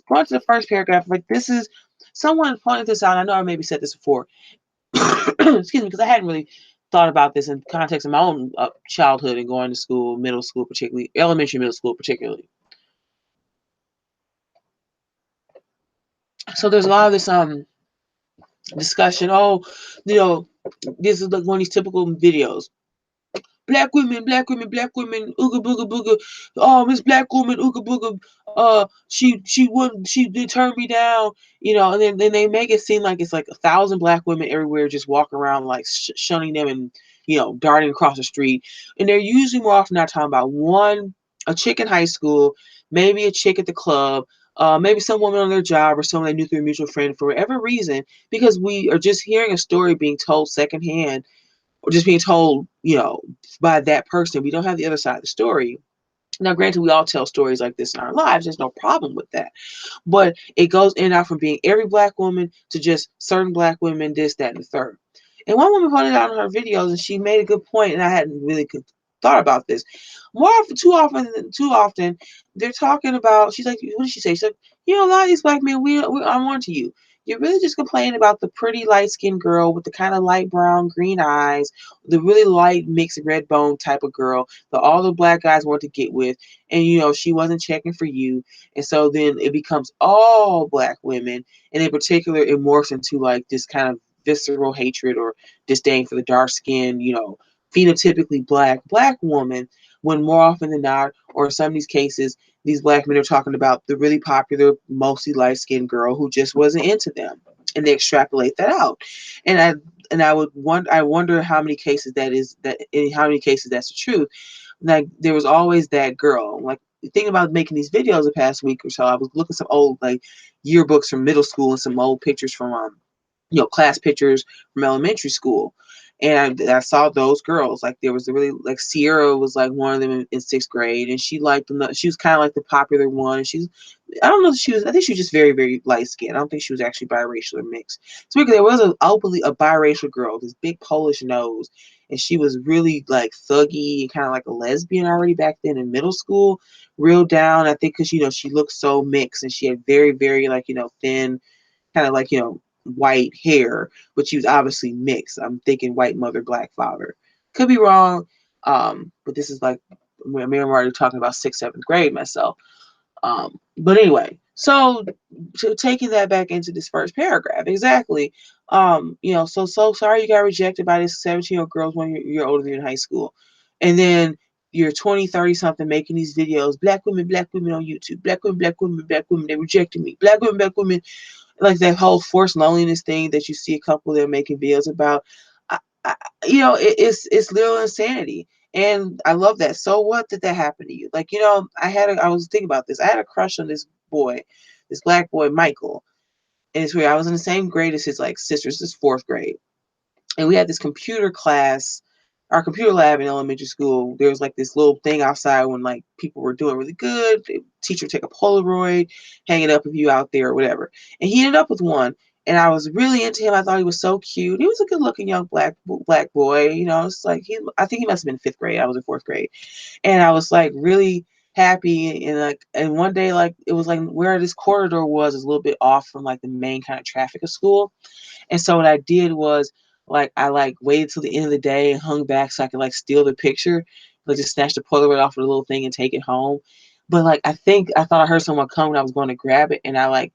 going to the first paragraph, this is someone pointed this out. I know I maybe said this before. Excuse me, because I hadn't really thought about this in context of my own childhood and going to school, middle school particularly, elementary, middle school particularly. So there's a lot of this discussion. Oh, you know, this is like one of these typical videos. Black women, black women, black women, ooga booga booga. Oh, Miss Black Woman, ooga booga. She did turn me down, and then they make it seem like it's like 1,000 black women everywhere just walking around like shunning them and darting across the street. And they're usually more often not talking about a chick in high school, maybe a chick at the club, maybe some woman on their job or someone they knew through a mutual friend for whatever reason, because we are just hearing a story being told secondhand or just being told, by that person. We don't have the other side of the story. Now, granted, we all tell stories like this in our lives. There's no problem with that. But it goes in and out from being every black woman to just certain black women, this, that, and the third. And one woman pointed out in her videos, and she made a good point, and I hadn't really thought about this. Too often, they're talking about. She's like, what did she say? She's like, a lot of these black men, we're on to you. You're really just complaining about the pretty light skinned girl with the kind of light brown, green eyes, the really light mixed red bone type of girl that all the black guys want to get with. And, she wasn't checking for you. And so then it becomes all black women. And in particular, it morphs into like this kind of visceral hatred or disdain for the dark skinned, phenotypically black woman, when more often than not, or in some of these cases, these black men are talking about the really popular, mostly light skinned girl who just wasn't into them. And they extrapolate that out. And I wonder how many cases in how many cases that's the truth. Like there was always that girl. Like thinking about making these videos the past week or so, I was looking at some old like yearbooks from middle school and some old pictures from class pictures from elementary school. And I saw those girls. Like there was a really like Sierra was like one of them in sixth grade, and she liked them. She was kind of like the popular one. And I don't know if she was. I think she was just very very light skinned. I don't think she was actually biracial or mixed. So there was openly a biracial girl, this big Polish nose, and she was really like thuggy and kind of like a lesbian already back then in middle school. Real down, I think, because she looked so mixed and she had very very like thin kind of like white hair, but she was obviously mixed. I'm thinking white mother, black father. Could be wrong, but this is like I'm already talking about sixth, seventh grade myself. But anyway, so taking that back into this first paragraph, exactly. So sorry you got rejected by this 17-year-old girls when you're older than you in high school, and then you're 20, 30 something making these videos. Black women on YouTube. Black women. They rejected me. Black women, like that whole forced loneliness thing that you see a couple of them making videos about. I, it's little insanity, and I love that. So what did that happen to you? Like I was thinking about this. I had a crush on this boy, this black boy Michael, and it's weird. I was in the same grade as his like sisters. This is fourth grade, and we had this computer class, our computer lab in elementary school. There was like this little thing outside when like people were doing really good. The teacher would take a Polaroid, hang it up of you out there or whatever. And he ended up with one. And I was really into him. I thought he was so cute. He was a good looking young black boy. It's like I think he must have been fifth grade. I was in fourth grade. And I was like really happy and one day like it was like where this corridor was a little bit off from like the main kind of traffic of school. And so what I did was like I like waited till the end of the day and hung back so I could like steal the picture, like just snatch the Polaroid off of the little thing and take it home. But like I thought I heard someone come and I was going to grab it, and I like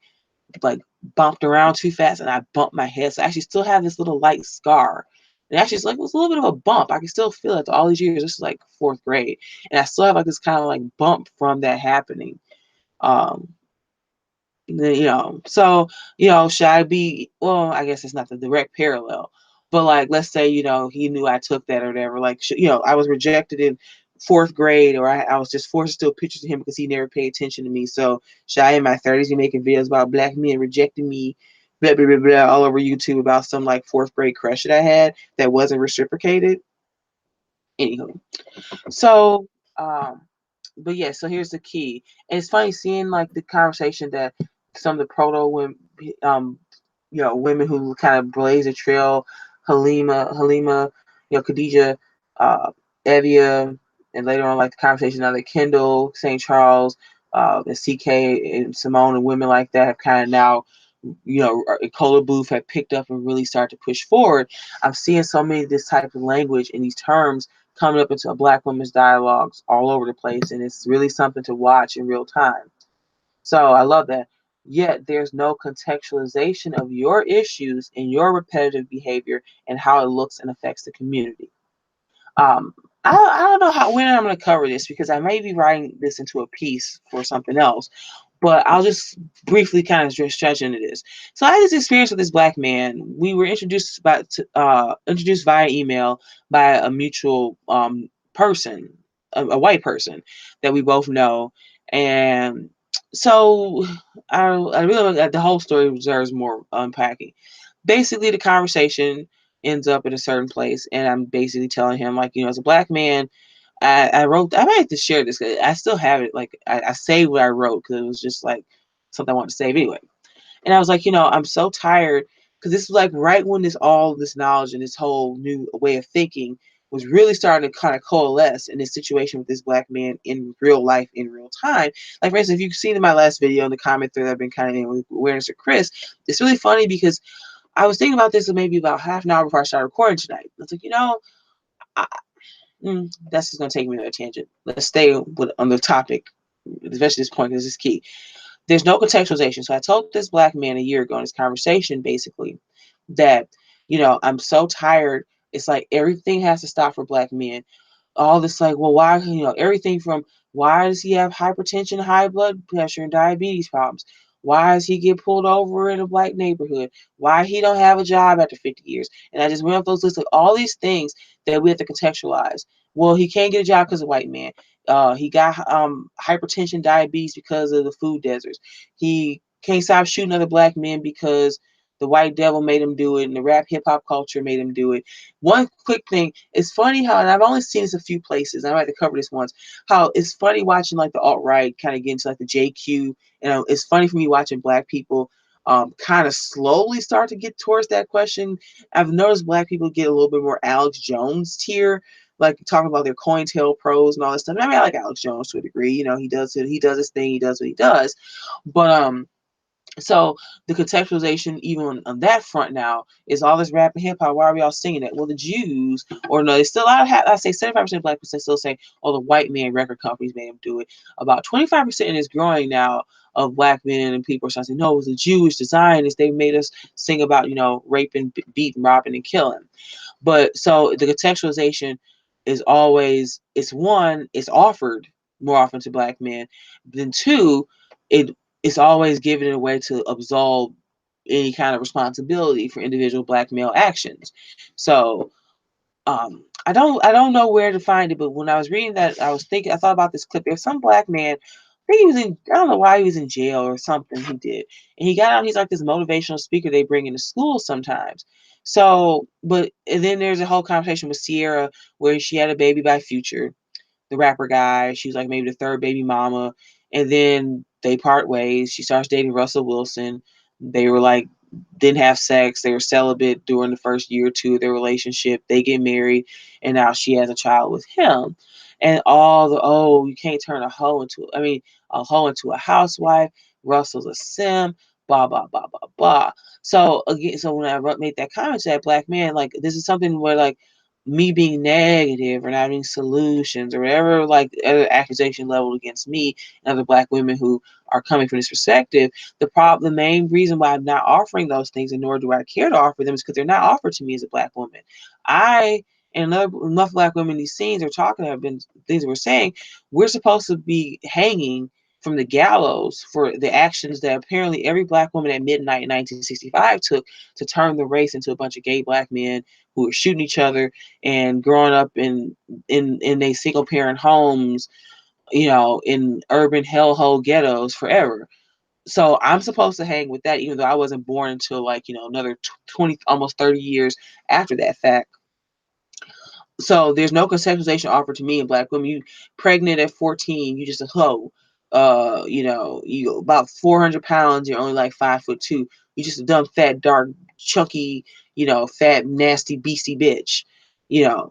bumped around too fast and I bumped my head. So I actually still have this little light scar. And actually it's like it was a little bit of a bump. I can still feel it after all these years. This is like fourth grade. And I still have like this kind of like bump from that happening. Um so should I be, well, I guess it's not the direct parallel, but like let's say he knew I took that or whatever, like I was rejected in fourth grade, or I was just forced to steal pictures of him because he never paid attention to me. So should I in my 30s be making videos about black men rejecting me, blah blah blah blah, all over YouTube about some like fourth grade crush that I had that wasn't reciprocated? Anywho, so but yeah, so here's the key. And it's funny seeing like the conversation that some of the proto women, women who kind of blaze a trail, Halima, Khadija, uh, Evia, and later on like the conversation now that Kendall, St. Charles, and CK and Simone and women like that have kind of now, Cola Booth have picked up and really start to push forward. I'm seeing so many of this type of language and these terms coming up into a black women's dialogues all over the place, and it's really something to watch in real time. So I love that. yet there's no contextualization of your issues and your repetitive behavior and how it looks and affects the community. Um, I don't know when I'm going to cover this because I may be writing this into a piece for something else, but I'll just briefly kind of just stretch into this. So I had this experience with this black man. We were introduced via email by a mutual person, a white person that we both know, and so I really the whole story deserves more unpacking. Basically, the conversation ends up at a certain place, and I'm basically telling him like, as a black man, I wrote. I might have to share this. 'Cause I still have it. Like I saved what I wrote because it was just like something I wanted to save anyway. And I was like, I'm so tired because this was like right when this knowledge and this whole new way of thinking was really starting to kind of coalesce in this situation with this black man in real life, in real time. Like, for instance, if you've seen in my last video in the comment thread I've been kind of in with awareness of Chris, it's really funny because I was thinking about this maybe about half an hour before I started recording tonight. I was like, I, that's just going to take me to a tangent. Let's stay on the topic, especially this point because it's key. There's no contextualization. So I told this black man a year ago in this conversation, basically, that, I'm so tired. It's like everything has to stop for black men. All this, like, well, why, everything from why does he have hypertension, high blood pressure, and diabetes problems? Why does he get pulled over in a black neighborhood? Why he don't have a job after 50 years? And I just went up those lists of all these things that we have to contextualize. Well, he can't get a job because of white man. He got hypertension, diabetes because of the food deserts. He can't stop shooting other black men because the white devil made him do it, and the rap hip hop culture made him do it. One quick thing, it's funny how, and I've only seen this a few places, I might have to cover this once, how it's funny watching like the alt-right kind of get into like the JQ. It's funny for me watching black people kind of slowly start to get towards that question. I've noticed black people get a little bit more Alex Jones tier, like talking about their COINTEL pros and all this stuff. I mean, I like Alex Jones to a degree. He does it. He does his thing. He does what he does. But so the contextualization, even on that front now, is all this rap and hip hop. Why are we all singing it? Well, the Jews, or no, they still I say 75% of black people still say, oh, the white man record companies made them do it. About 25% is growing now of black men and people are starting to say, no, it was the Jewish Zionists. They made us sing about, raping, beating, robbing, and killing. But so the contextualization is always, it's offered more often to black men. Then two, it's always given a way to absolve any kind of responsibility for individual black male actions. So I don't know where to find it, but when I was reading that, I thought about this clip. There's some black man, I think he was I don't know why he was in jail or something he did. And he got out, he's like this motivational speaker they bring into school sometimes. So, and then there's a whole conversation with Sierra where she had a baby by Future, the rapper guy. She was like maybe the third baby mama. And then they part ways. She starts dating Russell Wilson. They were like, didn't have sex. They were celibate during the first year or two of their relationship. They get married, and now she has a child with him. And all you can't turn a hoe into a housewife. Russell's a sim. Blah blah blah blah blah. So again, so when I made that comment to that black man, like this is something where like me being negative or not having solutions or whatever, like other accusation leveled against me and other black women who are coming from this perspective, the main reason why I'm not offering those things and nor do I care to offer them is because they're not offered to me as a black woman. I and enough black women in these scenes are talking, have been things that we're saying, we're supposed to be hanging from the gallows for the actions that apparently every black woman at midnight in 1965 took to turn the race into a bunch of gay black men who were shooting each other and growing up in they single parent homes, in urban hellhole ghettos forever. So I'm supposed to hang with that, even though I wasn't born until like, another 20, almost 30 years after that fact. So there's no conceptualization offered to me in black women. You pregnant at 14, you just a hoe. You about 400 pounds, you're only like 5'2". You just a dumb, fat, dark, chunky, fat, nasty, beastie bitch.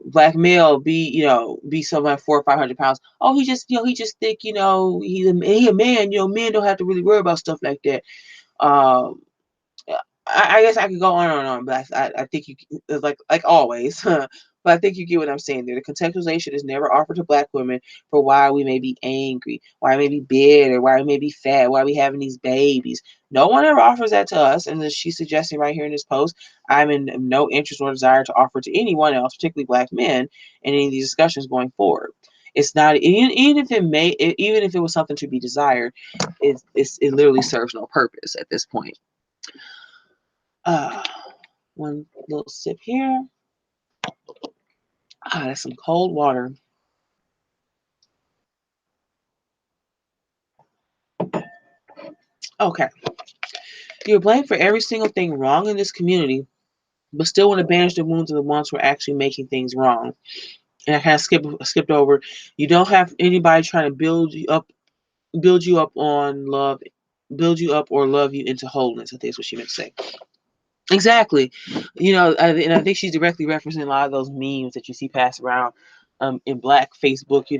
Black male be somebody 400 or 500 pounds. Oh, he just thick, he a man, men don't have to really worry about stuff like that. Um, I guess I could go on and on, but I think you like always. But I think you get what I'm saying there. The contextualization is never offered to Black women for why we may be angry, why we may be bitter, why we may be fat, why we having these babies. No one ever offers that to us. And as she's suggesting right here in this post, I'm in no interest or desire to offer to anyone else, particularly Black men, in any of these discussions going forward. It's not even if it may even if it was something to be desired, it literally serves no purpose at this point. Uh, one little sip here. Ah, that's some cold water. Okay. You're blamed for every single thing wrong in this community, but still want to bandage the wounds of the ones who are actually making things wrong. And I kind of skipped over. You don't have anybody trying to build you up on love, build you up or love you into wholeness. I think that's what she meant to say. Exactly. And I think she's directly referencing a lot of those memes that you see passed around in Black Facebook. You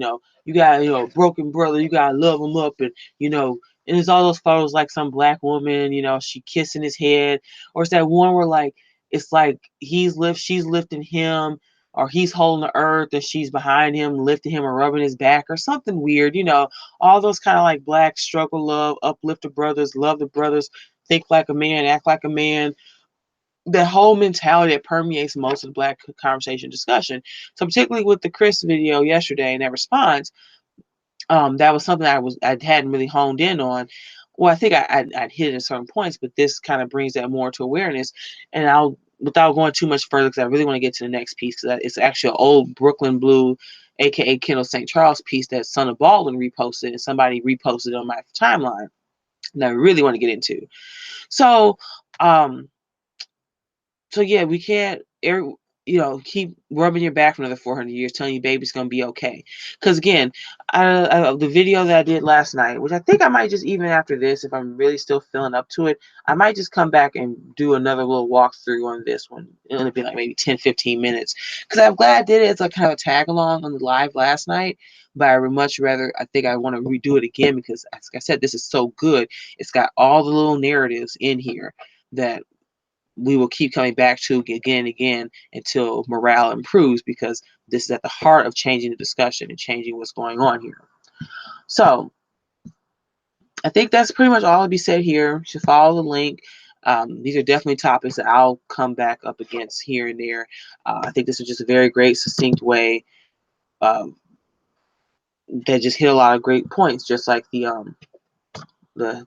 got, broken brother, you got to love him up. And it's all those photos like some Black woman, she kissing his head. Or it's that one where it's like she's lifting him, or he's holding the earth and she's behind him, lifting him or rubbing his back or something weird. All those kind of like Black struggle, love, uplift the brothers, love the brothers, think like a man, act like a man, the whole mentality that permeates most of the Black conversation discussion. So particularly with the Chris video yesterday and that response, that was something I hadn't really honed in on. Well, I think I'd hit it at certain points, but this kind of brings that more to awareness. And without going too much further, because I really want to get to the next piece, because it's actually an old Breukelen Bleu, aka Kendall St. Charles piece that son of Baldwin reposted, and somebody reposted on my timeline, and I really want to get into. So, yeah, we can't keep rubbing your back for another 400 years, telling you baby's gonna be okay. Because again, the video that I did last night, which I think I might just, even after this, if I'm really still feeling up to it, I might just come back and do another little walkthrough on this one. It'll be like maybe 10-15 minutes, because I'm glad I did it as like kind of a tag along on the live last night. But I would much rather, I think I want to redo it again, because as I said, this is so good. It's got all the little narratives in here that we will keep coming back to again and again until morale improves, because this is at the heart of changing the discussion and changing what's going on here. So I think that's pretty much all to be said here. You should follow the link. These are definitely topics that I'll come back up against here and there. I think this is just a very great, succinct way that just hit a lot of great points, just like the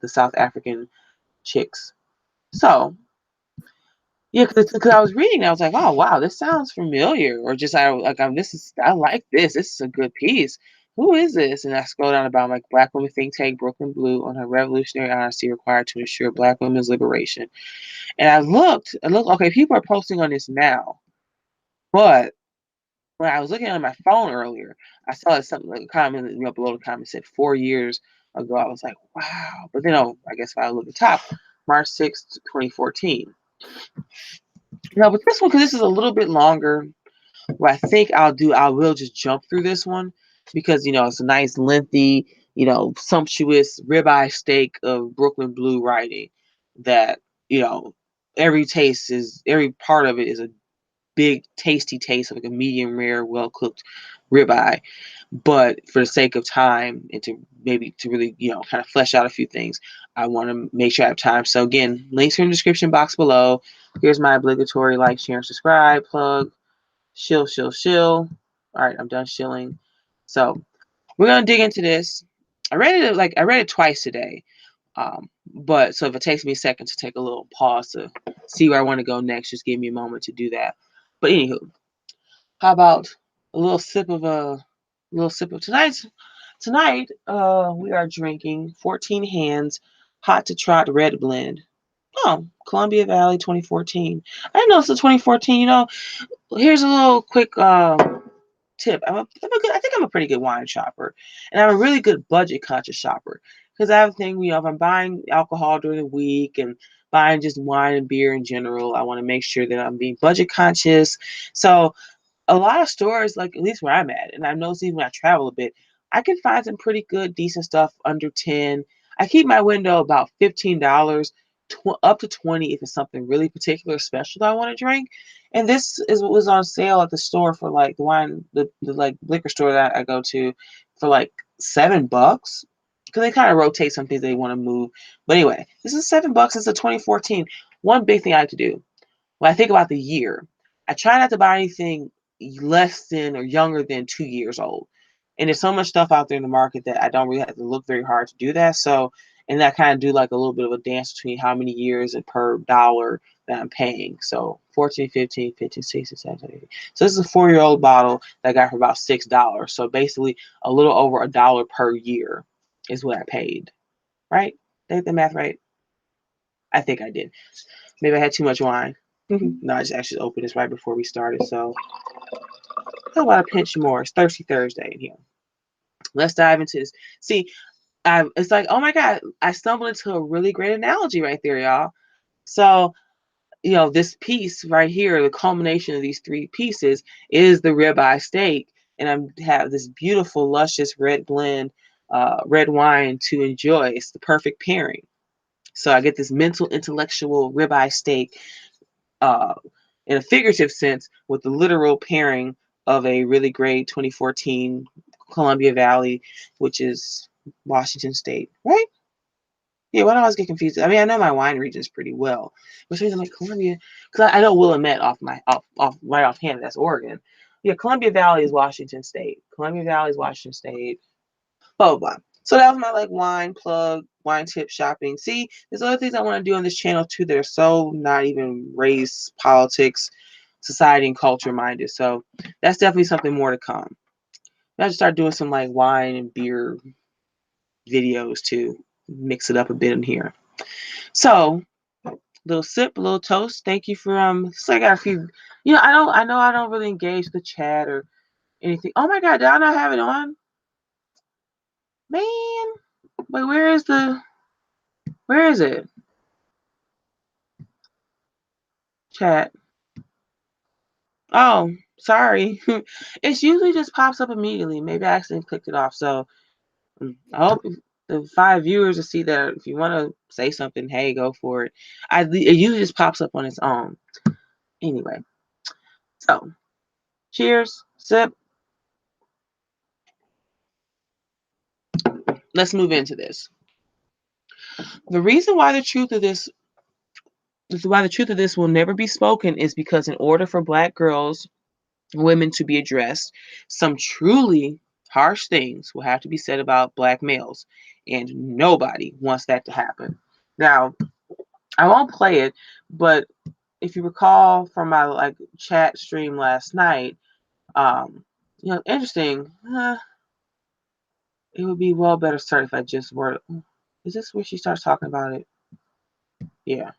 South African chicks. So yeah, because I was reading, I was like, oh wow, this sounds familiar, or just I like I like this. This is a good piece. Who is this? And I scroll down about like Black women think tank Breukelen Bleu on her revolutionary honesty required to ensure Black women's liberation. And I looked. Okay, people are posting on this now, but when I was looking at my phone earlier, I saw something like a comment, below the comment said 4 years ago. I was like, wow. But then, I guess if I look at the top, March 6th, 2014. But this one, because this is a little bit longer, what I think I will just jump through this one, because it's a nice, lengthy, sumptuous ribeye steak of Breukelen Bleu writing that, every part of it is a big, tasty taste of like a medium rare, well cooked ribeye. But for the sake of time and to really, kind of flesh out a few things, I want to make sure I have time. So again, links are in the description box below. Here's my obligatory like, share, and subscribe plug. Shill. All right, I'm done shilling. So we're gonna dig into this. I read it twice today. But so if it takes me a second to take a little pause to see where I want to go next, just give me a moment to do that. But anywho, how about a little sip of tonight? Tonight, we are drinking 14 Hands Hot to Trot Red Blend. Oh, Columbia Valley 2014. I didn't know it's a 2014. Here's a little quick tip. I think I'm a pretty good wine shopper, and I'm a really good budget conscious shopper, because I have a thing, if I'm buying alcohol during the week and buying just wine and beer in general, I want to make sure that I'm being budget conscious. So a lot of stores, like at least where I'm at, and I've noticed even when I travel a bit, I can find some pretty good, decent stuff under 10. I keep my window about $15, up to 20 if it's something really particular special that I want to drink. And this is what was on sale at the store for like the like liquor store that I go to for like $7 because they kind of rotate some things they want to move. But anyway, this is $7. It's a 2014. One big thing I like to do when I think about the year, I try not to buy anything less than or younger than 2 years old. And there's so much stuff out there in the market that I don't really have to look very hard to do that. So, and I kind of do like a little bit of a dance between how many years and per dollar that I'm paying. So 14, 15, 15, 16, 17, 18. So this is a 4-year-old bottle that I got for about $6. So basically a little over $1 per year is what I paid. Right? Did I get the math right? I think I did. Maybe I had too much wine. No, I just actually opened this right before we started. So how about a pinch more? It's Thirsty Thursday in here. Let's dive into this. See, it's like, oh my God, I stumbled into a really great analogy right there, y'all. So, this piece right here, the culmination of these 3 pieces is the ribeye steak. And I have this beautiful, luscious red blend, red wine to enjoy. It's the perfect pairing. So I get this mental, intellectual ribeye steak in a figurative sense with the literal pairing of a really great 2014 Columbia Valley, which is Washington State, right? Yeah, why do I always get confused? I mean, I know my wine regions pretty well, which means I'm like Columbia, because I know Willamette off right offhand. That's Oregon. Yeah, Columbia Valley is Washington State. Columbia Valley is Washington State. Blah, blah, blah. So that was my like wine plug, wine tip shopping. See, there's other things I want to do on this channel too that are so not even race, politics, society, and culture minded. So that's definitely something more to come. I just start doing some like wine and beer videos too. Mix it up a bit in here. So little sip, a little toast. Thank you for so I got a few. I know I don't really engage the chat or anything. Oh my God, did I not have it on? Man, wait, where is it? Chat. Oh, sorry. It usually just pops up immediately. Maybe I accidentally clicked it off. So I hope the 5 viewers will see that if you want to say something, hey, go for it. It usually just pops up on its own. Anyway, so cheers, sip. Let's move into this. The reason why the truth of this will never be spoken is because in order for Black girls, women to be addressed, some truly harsh things will have to be said about Black males, and nobody wants that to happen. Now, I won't play it, but if you recall from my like chat stream last night, interesting. It would be well better started if I just were. Is this where she starts talking about it? Yeah.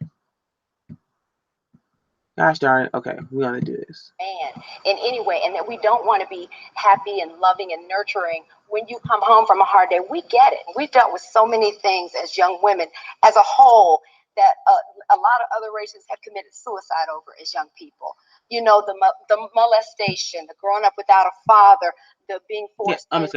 Gosh darn it. Okay, we're gonna do this. Man, in any way, and that we don't want to be happy and loving and nurturing when you come home from a hard day. We get it. We've dealt with so many things as young women as a whole that a lot of other races have committed suicide over as young people. The molestation, the growing up without a father, the being forced into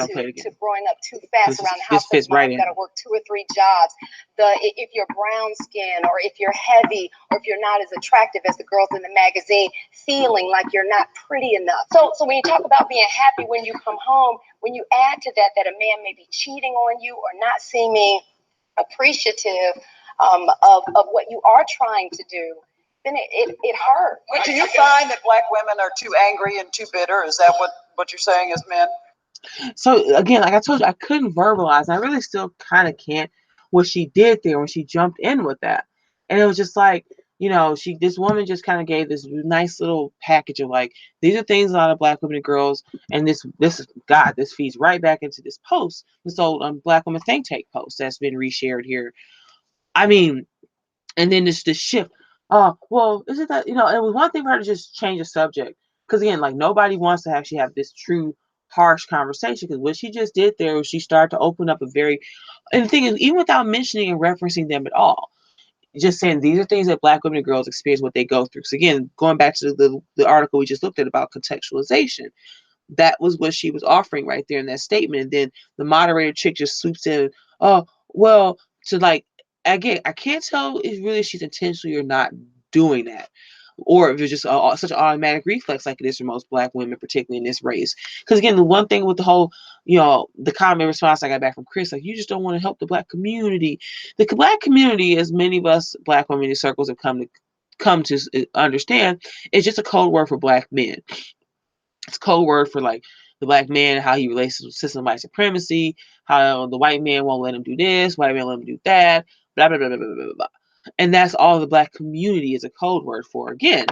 growing up too fast around the house. This right got to work 2 or 3 jobs. If you're brown skin, or if you're heavy, or if you're not as attractive as the girls in the magazine, feeling like you're not pretty enough. So when you talk about being happy when you come home, when you add to that a man may be cheating on you or not seeming appreciative of what you are trying to do, then it hurts. Do you find that Black women are too angry and too bitter? Is that what you're saying as men? So again, like I told you, I couldn't verbalize, and I really still kind of can't what she did there when she jumped in with that. And it was just like, this woman just kind of gave this nice little package of like, these are things a lot of Black women and girls, and this feeds right back into this post, this old Black woman think tank post that's been reshared here. I mean, and then this shift. Well, is it that, it was one thing for her to just change the subject. Because again, like nobody wants to actually have this true harsh conversation. Because what she just did there was she started to open up and the thing is, even without mentioning and referencing them at all, just saying these are things that Black women and girls experience, what they go through. So again, going back to the article we just looked at about contextualization, that was what she was offering right there in that statement. And then the moderator chick just swoops in, oh, well, to like, again, I can't tell if really she's intentionally or not doing that. or if it's just such an automatic reflex like it is for most Black women, particularly in this race. Because again, the one thing with the whole, the comment response I got back from Chris, like, you just don't want to help the Black community. The Black community, as many of us Black women in circles have come to understand, is just a code word for Black men. It's a code word for like the Black man, how he relates to system of white supremacy, how the white man won't let him do this, white man let him do that, blah blah blah blah blah blah blah. And that's all the Black community is a code word for. Again,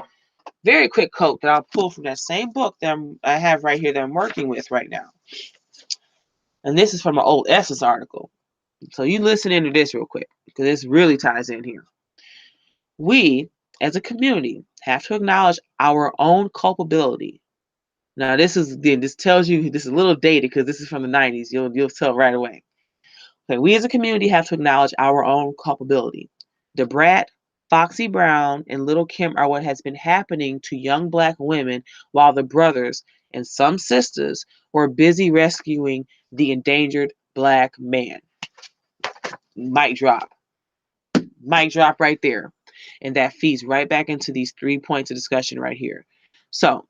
very quick quote that I'll pull from that same book that I have right here that I'm working with right now. And this is from an old Essence article. So you listen into this real quick because this really ties in here. We, as a community, have to acknowledge our own culpability. Now, this tells you this is a little dated because this is from the 90s. You'll tell right away. Okay, we as a community have to acknowledge our own culpability. The Brat, Foxy Brown, and Little Kim are what has been happening to young Black women while the brothers and some sisters were busy rescuing the endangered Black man. Mic drop. Mic drop right there. And that feeds right back into these 3 points of discussion right here. So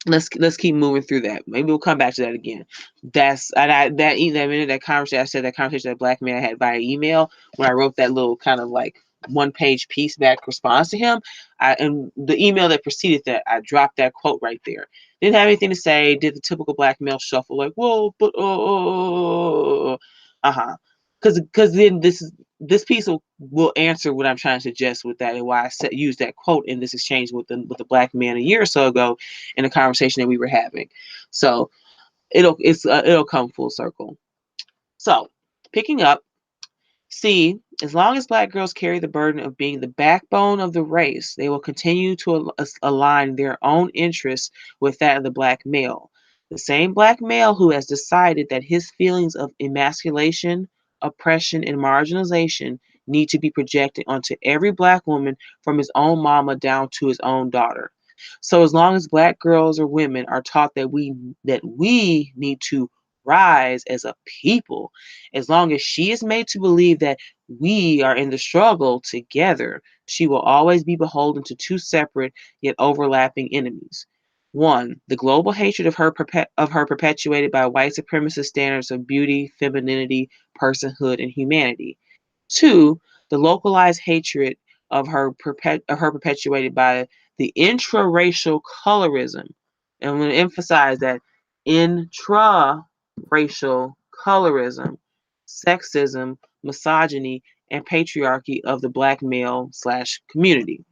let's keep moving through that. Maybe we'll come back to that again. That conversation that Black man had via email when I wrote that little kind of like 1-page piece back response to him. And the email that preceded that, I dropped that quote right there. Didn't have anything to say. Did the typical Black male shuffle like, whoa, but because then this piece will answer what I'm trying to suggest with that and why I used that quote in this exchange with the Black man a year or so ago in a conversation that we were having. So it'll come full circle. So picking up, see, as long as Black girls carry the burden of being the backbone of the race, they will continue to align their own interests with that of the Black male. The same Black male who has decided that his feelings of emasculation, oppression, and marginalization need to be projected onto every Black woman from his own mama down to his own daughter. So as long as Black girls or women are taught that we need to rise as a people, as long as she is made to believe that we are in the struggle together, she will always be beholden to two separate yet overlapping enemies. One, the global hatred of her perpetuated by white supremacist standards of beauty, femininity, personhood, and humanity. Two, the localized hatred of her perpetuated by the intraracial colorism. And I'm going to emphasize that intraracial colorism, sexism, misogyny, and patriarchy of the Black male / community.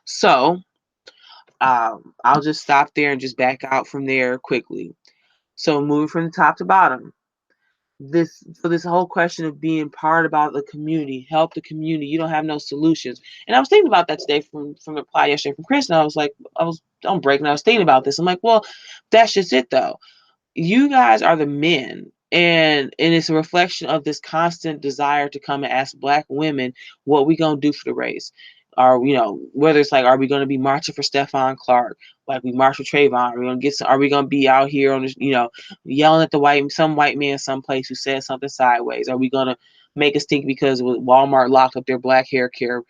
So I'll just stop there and just back out from there quickly. So moving from the top to bottom, this whole question of being part about the community, help the community, you don't have no solutions. And I was thinking about that today from the reply yesterday from Chris, and I was on break and I was thinking about this. I'm like, well, that's just it though. You guys are the men, and it's a reflection of this constant desire to come and ask Black women what we gonna do for the race. Are whether it's like, are we gonna be marching for Stephon Clark like we march for Trayvon? Are we gonna be out here on this, yelling at some white man someplace who said something sideways? Are we gonna make a stink because Walmart locked up their Black hair care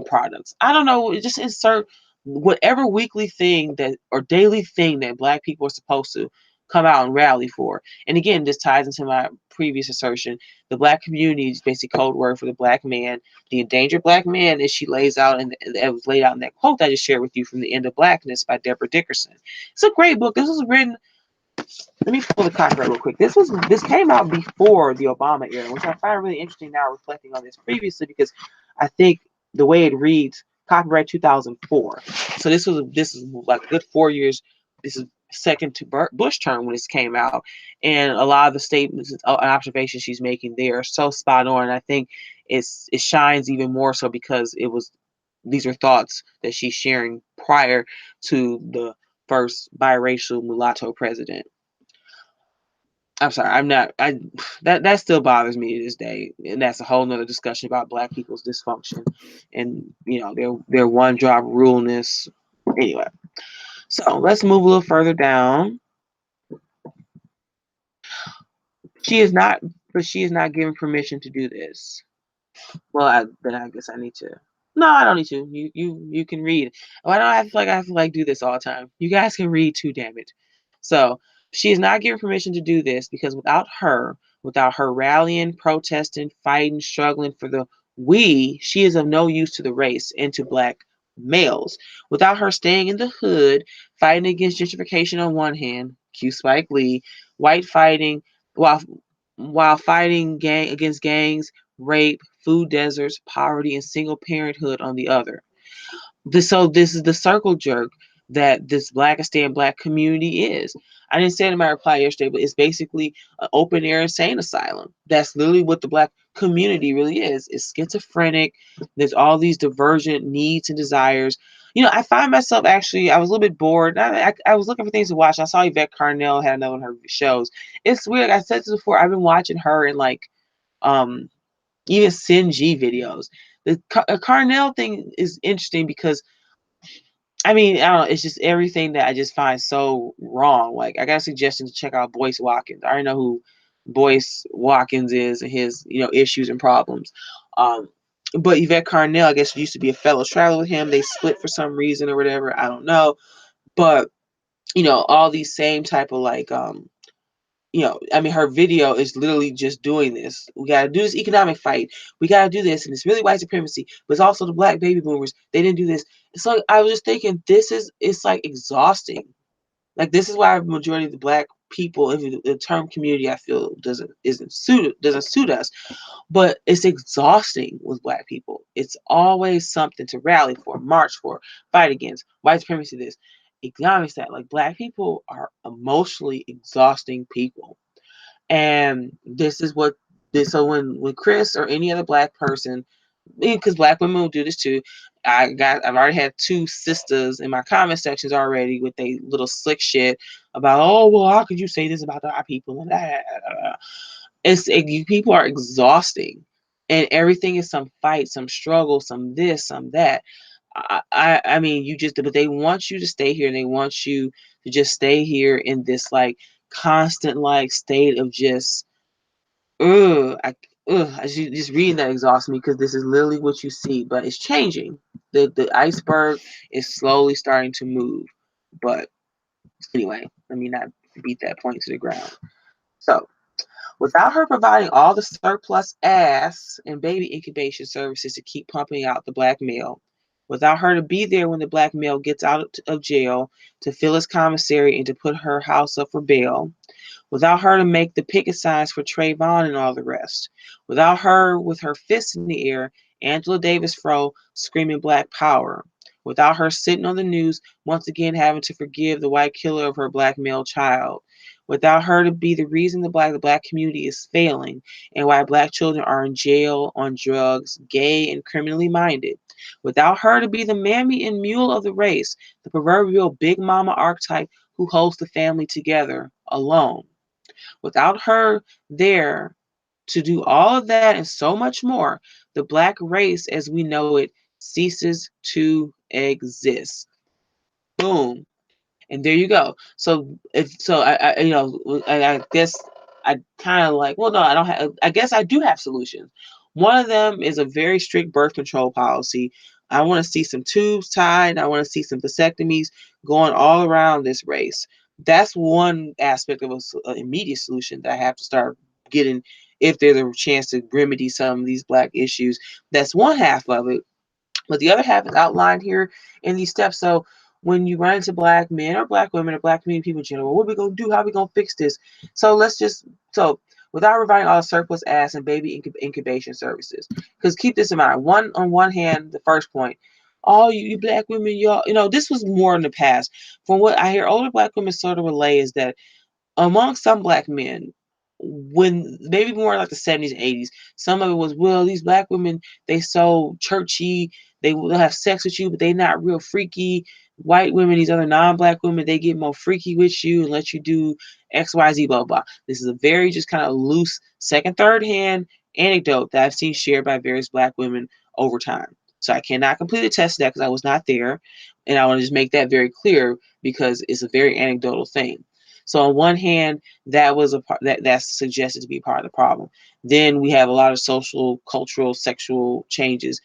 products? I don't know. Just insert whatever weekly thing that or daily thing that Black people are supposed to come out and rally for. And again, this ties into my previous assertion. The Black community is basically code word for the Black man, the endangered Black man, as she lays out, and it was laid out in that quote I just shared with you from The End of Blackness by Deborah Dickerson. It's a great book. This was written, let me pull the copyright real quick. This came out before the Obama era, which I find really interesting now reflecting on this previously, because I think the way it reads, copyright 2004. So this is like a good 4 years. This is second to Bush term when this came out, and a lot of the statements and observations she's making there are so spot on. And I think it shines even more so because these are thoughts that she's sharing prior to the first biracial mulatto president. I'm sorry, I'm not. That still bothers me to this day, and that's a whole nother discussion about Black people's dysfunction, and their one drop ruleness. Anyway, so let's move a little further down. She is not given permission to do this. Well, then I guess I need to No, I don't need to. You can read. Why don't I have to like do this all the time? You guys can read too, damn it. So she is not given permission to do this because without her rallying, protesting, fighting, struggling for the we, she is of no use to the race and to black males. Without her staying in the hood, fighting against gentrification on one hand, cue Spike Lee, white fighting while fighting gang against gangs, rape, food deserts, poverty, and single parenthood on the other. This is the circle jerk that this Blackistan black community is. I didn't say it in my reply yesterday, but it's basically an open air insane asylum. That's literally what the black community really is. It's schizophrenic. There's all these divergent needs and desires. I find myself actually, I was a little bit bored. I was looking for things to watch. I saw Yvette Carnell had another one of her shows. It's weird. Like I said this before. I've been watching her in like um even Sin G videos. The Carnell thing is interesting because I mean, I don't know, it's just everything that I just find so wrong. Like I got a suggestion to check out Boyce Watkins. I already know who Boyce Watkins is and his, issues and problems. Um but Yvette Carnell, I guess, used to be a fellow traveler with him. They split for some reason or whatever. I don't know. But, all these same type of like I mean, her video is literally just doing this. We got to do this economic fight. We got to do this. And it's really white supremacy, but it's also the black baby boomers. They didn't do this. It's like, I was just thinking, it's like exhausting. Like, this is why the majority of the black people, in the term community, I feel doesn't suit us. But it's exhausting with black people. It's always something to rally for, march for, fight against, white supremacy, this. Economics that. Like, black people are emotionally exhausting people. And this is what this. So when Chris or any other black person, because black women will do this too. I've already had two sisters in my comment sections already with they little slick shit about, oh well, how could you say this about our people and that. You people are exhausting, and everything is some fight, some struggle, some this, some that. I mean, but they want you to stay here, and they want you to just stay here in this like constant like state of just ugh, just reading that exhausts me because this is literally what you see, but it's changing. The iceberg is slowly starting to move. But anyway, let me not beat that point to the ground. So, without her providing all the surplus ass and baby incubation services to keep pumping out the black male, without her to be there when the black male gets out of jail to fill his commissary and to put her house up for bail, without her to make the picket signs for Trayvon and all the rest, without her with her fists in the air, Angela Davis Fro screaming Black Power, without her sitting on the news once again having to forgive the white killer of her black male child, without her to be the reason the black community is failing and why black children are in jail on drugs, gay and criminally minded, without her to be the mammy and mule of the race, the proverbial big mama archetype who holds the family together alone. Without her there to do all of that and so much more, the black race as we know it ceases to exist. Boom. And there you go. So if so, I guess I kind of like. Well, no, I don't have. I guess I do have solutions. One of them is a very strict birth control policy. I want to see some tubes tied. I want to see some vasectomies going all around this race. That's one aspect of an immediate solution that I have to start getting if there's a chance to remedy some of these black issues. That's one half of it. But the other half is outlined here in these steps. So when you run into black men or black women or black community people in general, what are we gonna do? How are we gonna fix this? So without providing all the surplus ass and baby incubation services. Because keep this in mind. On one hand, the first point, all you black women, y'all, this was more in the past. From what I hear older black women sort of relay is that among some black men, when maybe more like the 70s and 80s, some of it was, well, these black women, they so churchy, they will have sex with you, but they not real freaky. White women, these other non-black women, they get more freaky with you and let you do XYZ, blah, blah. This is a very just kind of loose second, third hand anecdote that I've seen shared by various black women over time. So I cannot completely attest to that because I was not there. And I want to just make that very clear because it's a very anecdotal thing. So on one hand, that was a part that's suggested to be part of the problem. Then we have a lot of social, cultural, sexual changes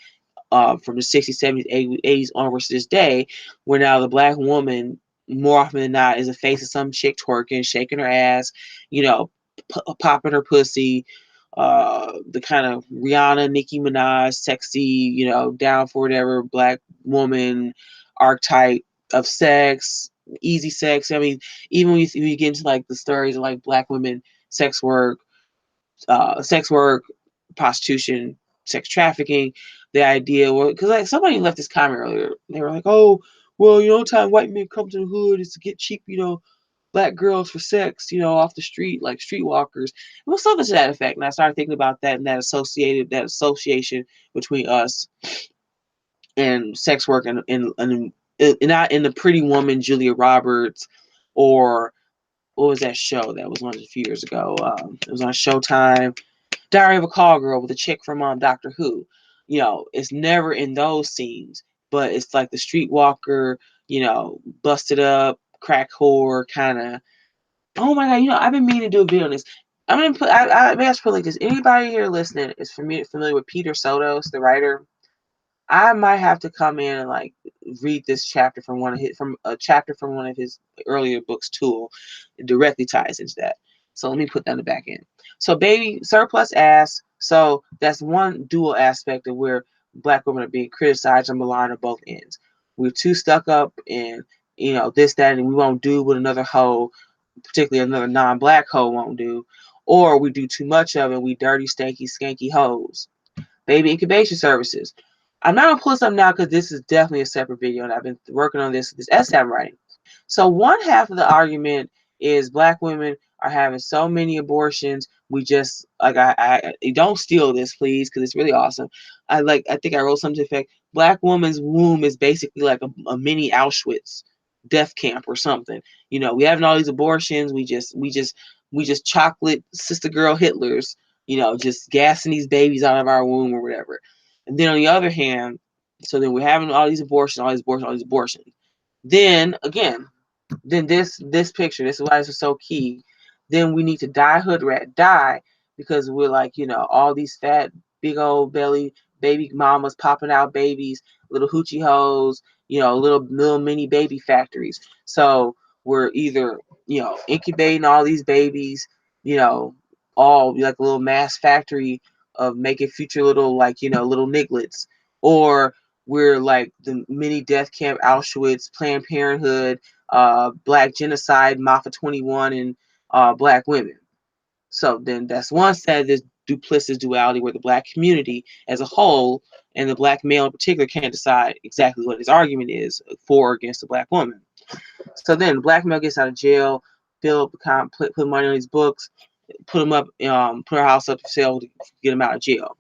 from the 60s, 70s, 80s onwards to this day, where now the black woman, more often than not, is a face of some chick twerking, shaking her ass, you know, popping her pussy, the kind of Rihanna, Nicki Minaj, sexy, you know, down for whatever black woman archetype of sex, easy sex. I mean, even when you get into like the stories of like black women, sex work, prostitution, sex trafficking, the idea, because like somebody left this comment earlier, they were like, oh, well, you know, time white men come to the hood is to get cheap, you know, black girls for sex, you know, off the street, like streetwalkers. It was something to that effect. And I started thinking about that and that association between us and sex work and not in the Pretty Woman, Julia Roberts, or what was that show that was on a few years ago? It was on Showtime, Diary of a Call Girl with a chick from Doctor Who. You know, it's never in those scenes, but it's like the streetwalker, you know, busted up, crack whore kind of. Oh my god, you know, I've been meaning to do a video on this. I'm gonna put. I may ask for like, is anybody here listening is familiar with Peter Sotos, the writer? I might have to come in and like read this chapter from a chapter from one of his earlier books, Tool. It directly ties into that. So let me put that in the back end. So baby surplus ass. So that's one dual aspect of where black women are being criticized and maligned on both ends. We're too stuck up in, you know, this, that, and we won't do what another hoe, particularly another non-black hoe, won't do. Or we do too much of it, we dirty, stanky, skanky hoes. Baby incubation services. I'm not gonna pull this up now because this is definitely a separate video, and I've been working on this essay I'm writing. So one half of the argument is black women are having so many abortions. We just like I don't steal this, please, because it's really awesome. I think I wrote something to the effect: black woman's womb is basically like a mini Auschwitz death camp or something. You know, we having all these abortions. We just chocolate sister girl Hitlers. You know, just gassing these babies out of our womb or whatever. And then on the other hand, so then we're having all these abortions, all these abortions, all these abortions. Then again, then this picture, this is why this is so key. Then we need to die hood rat, die, because we're like, you know, all these fat, big old belly baby mamas popping out babies, little hoochie hoes, you know, little mini baby factories. So we're either, you know, incubating all these babies, you know, all like a little mass factory of making future little, like, you know, little nigglets, or we're like the mini death camp Auschwitz, Planned Parenthood, black genocide, Mafa 21, and black women. So then that's one side of this duplicitous duality where the black community as a whole and the black male in particular can't decide exactly what his argument is for or against the black woman. So then the black male gets out of jail, put money on his books, put him up, put her house up for sale to get him out of jail.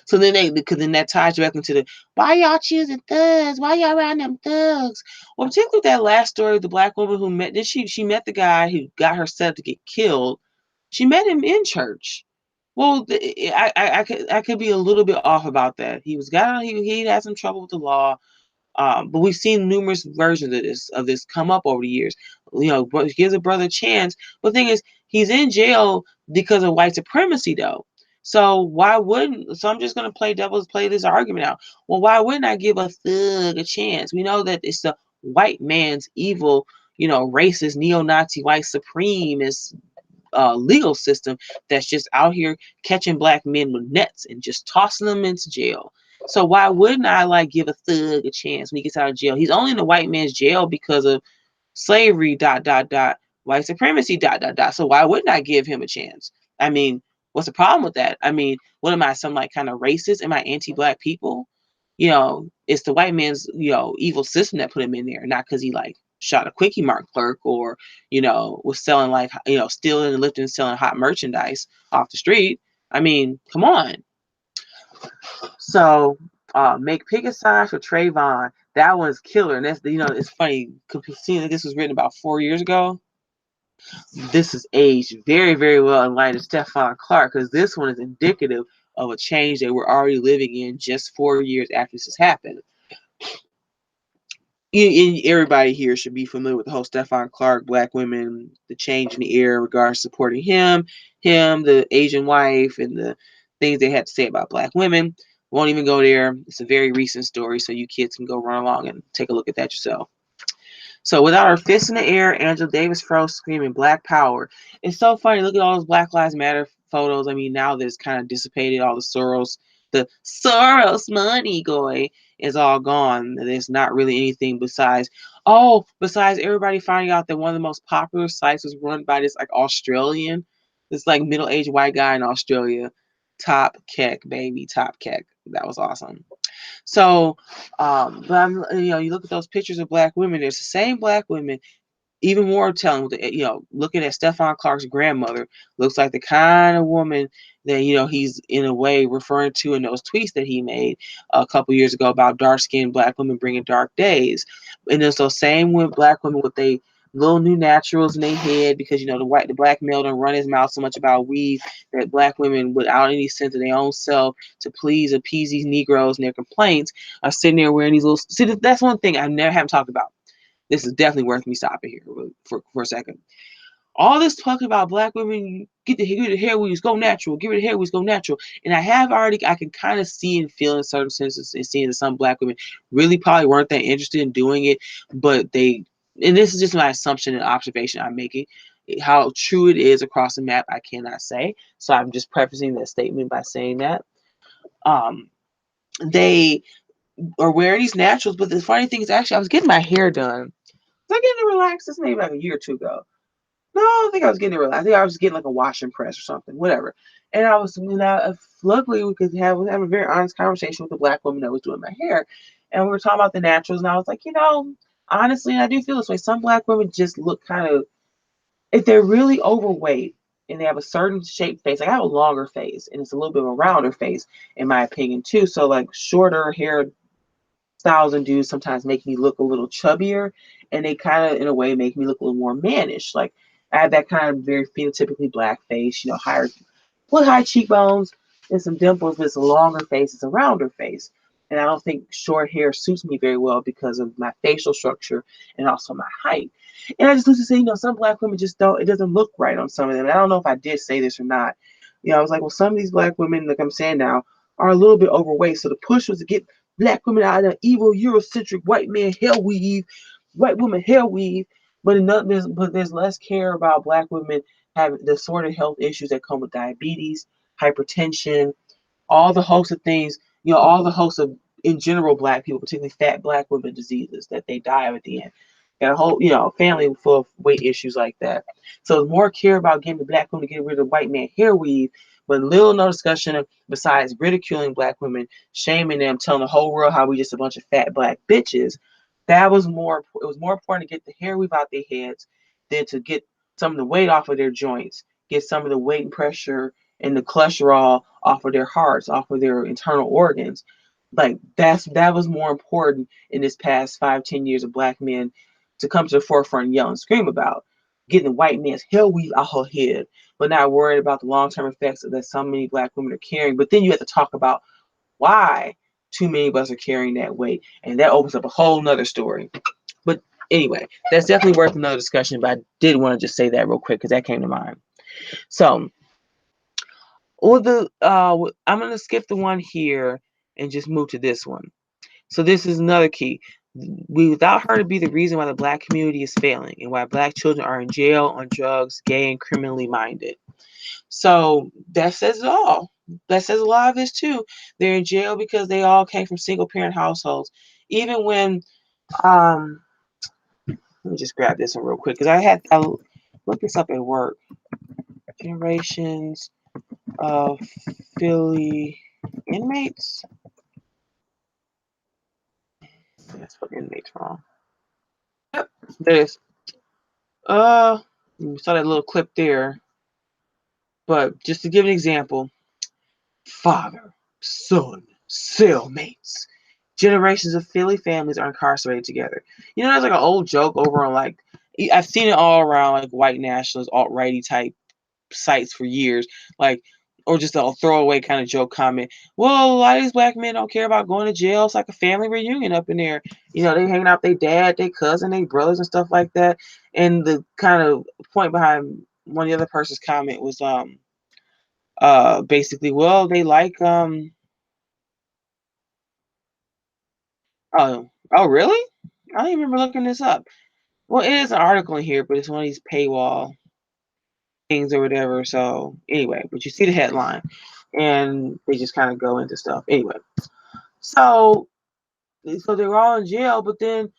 So then because then that ties back into the, why y'all choosing thugs? Why y'all around them thugs? Well, particularly that last story, the black woman who met, then she met the guy who got her set up to get killed. She met him in church. Well, I could be a little bit off about that. He had some trouble with the law. But we've seen numerous versions of this come up over the years. You know, gives a brother a chance. But the thing is, he's in jail because of white supremacy, though. So why wouldn't? So I'm just gonna play this argument out. Well, why wouldn't I give a thug a chance? We know that it's the white man's evil, you know, racist, neo-Nazi, white supremacist legal system that's just out here catching black men with nets and just tossing them into jail. So why wouldn't I like give a thug a chance when he gets out of jail? He's only in the white man's jail because of slavery, white supremacy, So why wouldn't I give him a chance? I mean, what's the problem with that? I mean, what am I, some like kind of racist? Am I anti-black people? You know, it's the white man's, you know, evil system that put him in there, not because he like shot a Quickie Mart clerk or, you know, was selling like, you know, stealing and lifting and selling hot merchandise off the street. I mean, come on. So make picket signs for Trayvon. That one's killer. And that's, you know, it's funny, seeing that this was written about 4 years ago. This is aged very, very well in light of Stephon Clark, because this one is indicative of a change that we're already living in just 4 years after this has happened. Everybody here should be familiar with the whole Stephon Clark, black women, the change in the air in regards to supporting him, the Asian wife, and the things they had to say about black women. Won't even go there. It's a very recent story, so you kids can go run along and take a look at that yourself. So without her fists in the air, Angela Davis froze screaming Black Power. It's so funny. Look at all those Black Lives Matter photos. I mean, now that it's kind of dissipated, all the Soros money going is all gone. There's not really anything besides everybody finding out that one of the most popular sites was run by this like Australian, this like middle-aged white guy in Australia. Top Keck, baby, Top Keck. That was awesome. So, but you look at those pictures of Black women. There's the same Black women. Even more telling, looking at Stephon Clark's grandmother, looks like the kind of woman that he's in a way referring to in those tweets that he made a couple years ago about dark-skinned Black women bringing dark days. And there's those same Black women with they little new naturals in their head because the Black male don't run his mouth so much about weave that Black women without any sense of their own self to appease these Negroes and their complaints are sitting there wearing these little. See, that's one thing I never haven't talked about. This is definitely worth me stopping here for a second. All this talking about Black women, get the hair weaves, go natural, give it hair weaves, go natural. And I can kind of see and feel in certain senses and seeing that some Black women really probably weren't that interested in doing it, but and this is just my assumption and observation I'm making. How true it is across the map, I cannot say. So I'm just prefacing that statement by saying that. They are wearing these naturals, but the funny thing is actually I was getting my hair done. Was I getting it relaxed? This maybe like a year or two ago. No, I don't think I was getting it relaxed. I think I was getting like a wash and press or something, whatever. And luckily we could have a very honest conversation with the Black woman that was doing my hair. And we were talking about the naturals, and I was like, honestly, and I do feel this way. Some Black women just look kind of, if they're really overweight and they have a certain shaped face, like I have a longer face and it's a little bit of a rounder face, in my opinion, too. So like shorter hair styles and dudes sometimes make me look a little chubbier, and they kind of in a way make me look a little more mannish. Like I have that kind of very phenotypically Black face, high cheekbones and some dimples, but it's a longer face, it's a rounder face. And I don't think short hair suits me very well because of my facial structure and also my height. And I just used to say, some Black women just don't, it doesn't look right on some of them. And I don't know if I did say this or not. I was like, well, some of these Black women, like I'm saying now, are a little bit overweight. So the push was to get Black women out of that evil Eurocentric white man hair weave, white woman hair weave. But there's less care about Black women having the sort of health issues that come with diabetes, hypertension, all the host of things, all the hosts of, in general, Black people, particularly fat Black women diseases that they die of at the end. Got a whole, family full of weight issues like that. So there's more care about getting the Black women to get rid of white man hair weave, but little no discussion of, besides ridiculing Black women, shaming them, telling the whole world how we just a bunch of fat Black bitches. It was more important to get the hair weave out their heads than to get some of the weight off of their joints, get some of the weight and pressure and the cholesterol off of their hearts, off of their internal organs. Like that was more important in this past 5-10 years of Black men to come to the forefront and yell and scream about. Getting the white man's hair weave out her head, but not worried about the long-term effects that so many Black women are carrying. But then you have to talk about why too many of us are carrying that weight. And that opens up a whole nother story. But anyway, that's definitely worth another discussion. But I did want to just say that real quick because that came to mind. So I'm going to skip the one here and just move to this one. So this is another key. Without her to be the reason why the Black community is failing and why Black children are in jail on drugs, gay, and criminally minded. So that says it all. That says a lot of this too. They're in jail because they all came from single parent households. Even when, let me just grab this one real quick because I looked this up at work. Generations of Philly inmates. That's what inmates wrong. Yep, there it is. We saw that little clip there. But just to give an example, father, son, cellmates. Generations of Philly families are incarcerated together. There's like an old joke over on I've seen it all around like white nationalist, alt-righty type sites for years, or just a throwaway kind of joke comment. Well, a lot of these Black men don't care about going to jail. It's like a family reunion up in there. They hanging out with their dad, their cousin, their brothers and stuff like that. And the kind of point behind one of the other person's comment was basically, well, they like Oh, really? I don't even remember looking this up. Well, it is an article in here, but it's one of these paywall things or whatever. So anyway, but you see the headline, and they just kind of go into stuff. Anyway, so they're all in jail, but then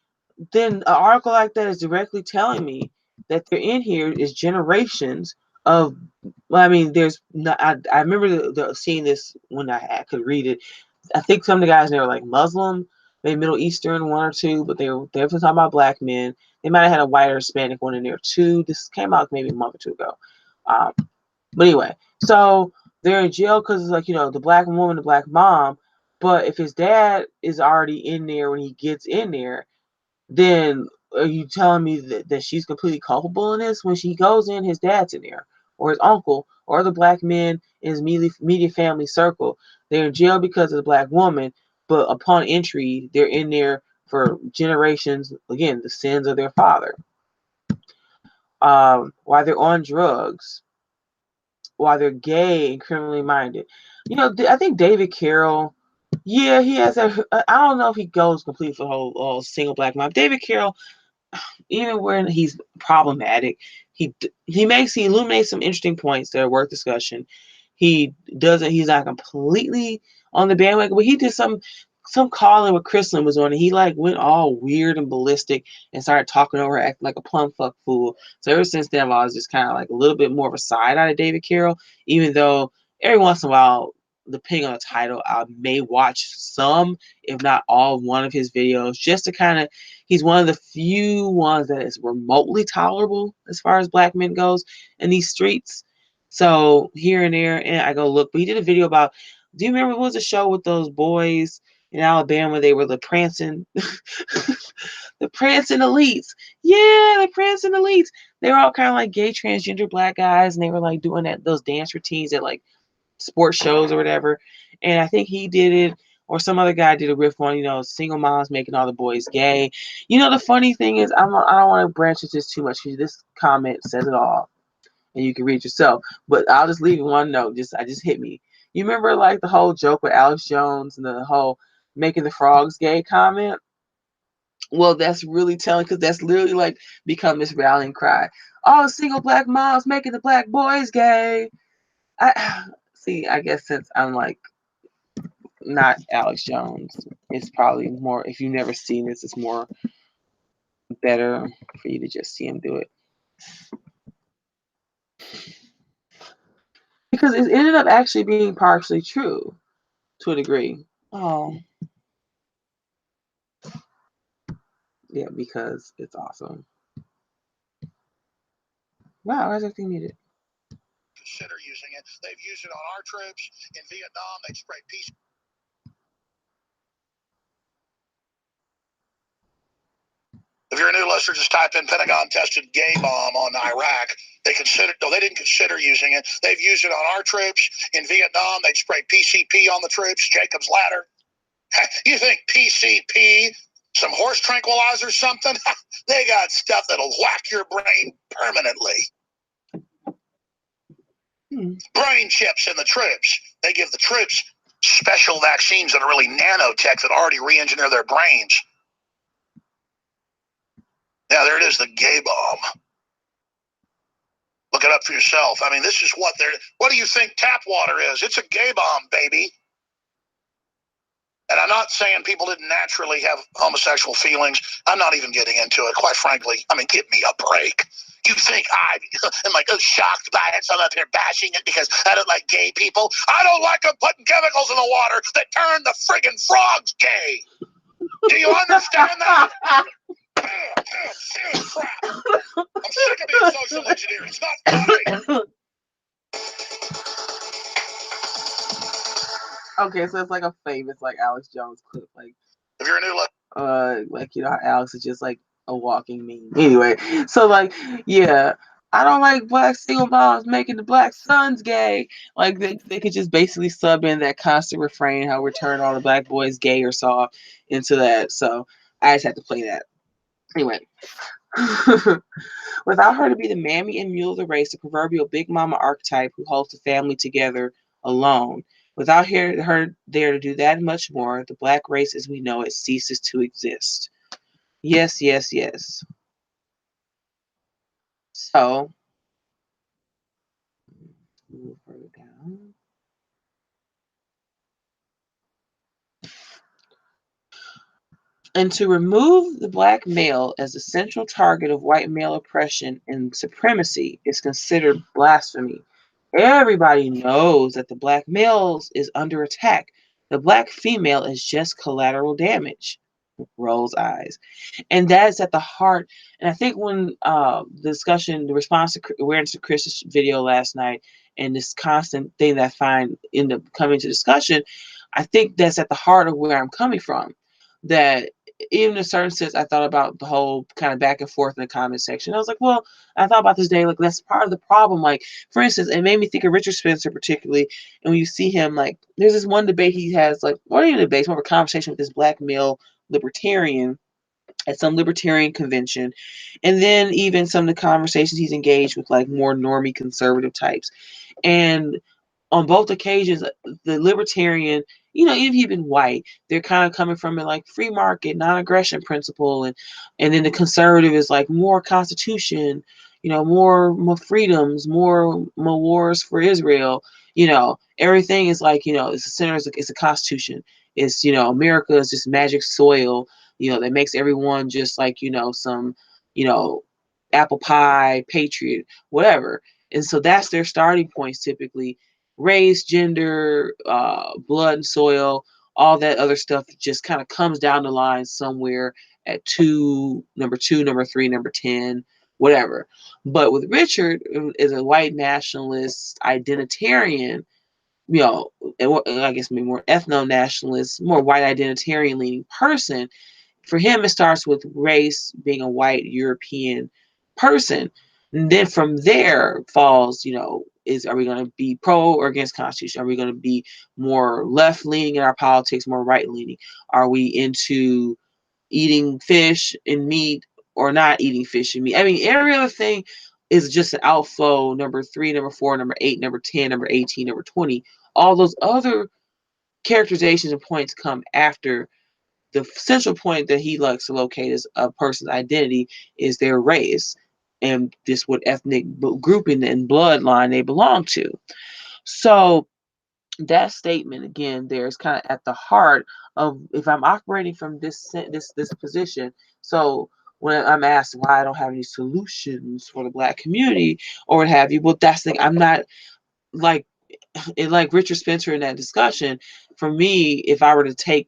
an article like that is directly telling me that they're in here is generations of. Well, I mean, there's not. I remember seeing this when I could read it. I think some of the guys, they were like Muslim, maybe Middle Eastern, one or two, but they were talking about black men. They might have had a white or Hispanic one in there too. This came out maybe a month or two ago. Um, but anyway, so they're in jail because it's like, the black woman, the black mom. But if his dad is already in there when he gets in there, then are you telling me that she's completely culpable in this? When she goes in, his dad's in there, or his uncle, or the black men in his immediate family circle. They're in jail because of the black woman, but upon entry, they're in there for generations. Again, the sins of their father. While they're on drugs, while they're gay and criminally minded. I think David Carroll, yeah, he has a. I don't know if he goes completely for the whole single black mom. David Carroll, even when he's problematic, he illuminates some interesting points that are worth discussion. He's not completely on the bandwagon, but he did some calling with Kristen was on, and he like went all weird and ballistic and started talking over her, acting like a plum fuck fool. So ever since then, I was just kind of like a little bit more of a side out of David Carroll, even though every once in a while, depending on the title, I may watch some, if not all, one of his videos just to kind of. He's one of the few ones that is remotely tolerable as far as black men goes in these streets. So here and there, and I go look. But he did a video about. Do you remember what was a show with those boys in Alabama? They were the prancing, the prancing elites. Yeah, the prancing elites. They were all kind of like gay transgender black guys, and they were like doing those dance routines at like sports shows or whatever. And I think he did it, or some other guy did a riff on, single moms making all the boys gay. The funny thing is, I don't want to branch into this too much because this comment says it all, and you can read yourself. But I'll just leave one note. I just hit me. You remember like the whole joke with Alex Jones and the whole making the frogs gay comment? Well, that's really telling because that's literally like become this rallying cry. Oh, single black moms making the black boys gay. I see. I guess since I'm like not Alex Jones, it's probably more. If you've never seen this, it's more better for you to just see him do it because it ended up actually being partially true to a degree. Oh, yeah, because it's awesome. Wow, why is everything muted? Consider using it. They've used it on our troops in Vietnam. They sprayed peace. If you're a new listener, just type in Pentagon tested gay bomb on Iraq. They didn't consider using it. They've used it on our troops in Vietnam. They sprayed PCP on the troops, Jacob's Ladder. You think PCP, some horse tranquilizer, something? They got stuff that'll whack your brain permanently. Brain chips in the troops. They give the troops special vaccines that are really nanotech that already re-engineer their brains. Yeah, there it is, the gay bomb. Look it up for yourself. I mean, this is what do you think tap water is? It's a gay bomb, baby. And I'm not saying people didn't naturally have homosexual feelings. I'm not even getting into it, quite frankly. I mean, give me a break. You think I am like shocked by it, so I'm up here bashing it because I don't like gay people? I don't like them putting chemicals in the water that turn the friggin' frogs gay. Do you understand that? Crap. I'm sick of being social engineer. It's not funny. Okay, so it's like a famous like Alex Jones clip, like if you're a new like how Alex is just like a walking meme. Anyway, so like yeah, I don't like black single moms making the black sons gay. Like they could just basically sub in that constant refrain, how we're turning all the black boys gay or soft into that. So I just had to play that. Anyway. Without her to be the mammy and mule of the race, the proverbial big mama archetype who holds the family together alone. Without her there to do that much more, the black race as we know it ceases to exist. Yes, yes, yes. So, move further down. And to remove the black male as the central target of white male oppression and supremacy is considered blasphemy. Everybody knows that the black male is under attack. The black female is just collateral damage. Rolls eyes. And that's at the heart. And I think when the discussion, the response to awareness to Chris's video last night, and this constant thing that I find end up coming to discussion, I think that's at the heart of where I'm coming from. That even in a certain sense, I thought about the whole kind of back and forth in the comment section. I was like, well, I thought about this day, like that's part of the problem. Like, for instance, it made me think of Richard Spencer particularly. And when you see him, like, there's this one debate he has, like, or even a debate, it's more of a conversation with this black male libertarian at some libertarian convention, and then even some of the conversations he's engaged with like more normie conservative types. And on both occasions, the libertarian, even if he'd been white, they're kind of coming from a like free market, non-aggression principle, and then the conservative is like more constitution, more freedoms, more wars for Israel. Everything is like, it's the center, it's a constitution. It's, America is just magic soil, that makes everyone just like, some, you know, apple pie, patriot, whatever. And so that's their starting points typically. Race, gender, blood and soil, all that other stuff just kind of comes down the line somewhere at number two, number three, number 10, whatever. But with Richard as a white nationalist, identitarian, and I guess maybe more ethno-nationalist, more white identitarian leaning person, for him, it starts with race, being a white European person. And then from there falls, are we going to be pro or against Constitution? Are we going to be more left leaning in our politics, more right leaning? Are we into eating fish and meat or not eating fish and meat? I mean, every other thing is just an outflow. Number 3, number 4, number 8, number 10, number 18, number 20. All those other characterizations and points come after the central point that he likes to locate as a person's identity is their race and just what ethnic grouping and bloodline they belong to. So that statement again there is kind of at the heart of if I'm operating from this position. So when I'm asked why I don't have any solutions for the black community or what have you, well, that's the thing. I'm not like like Richard Spencer in that discussion. For me, if I were to take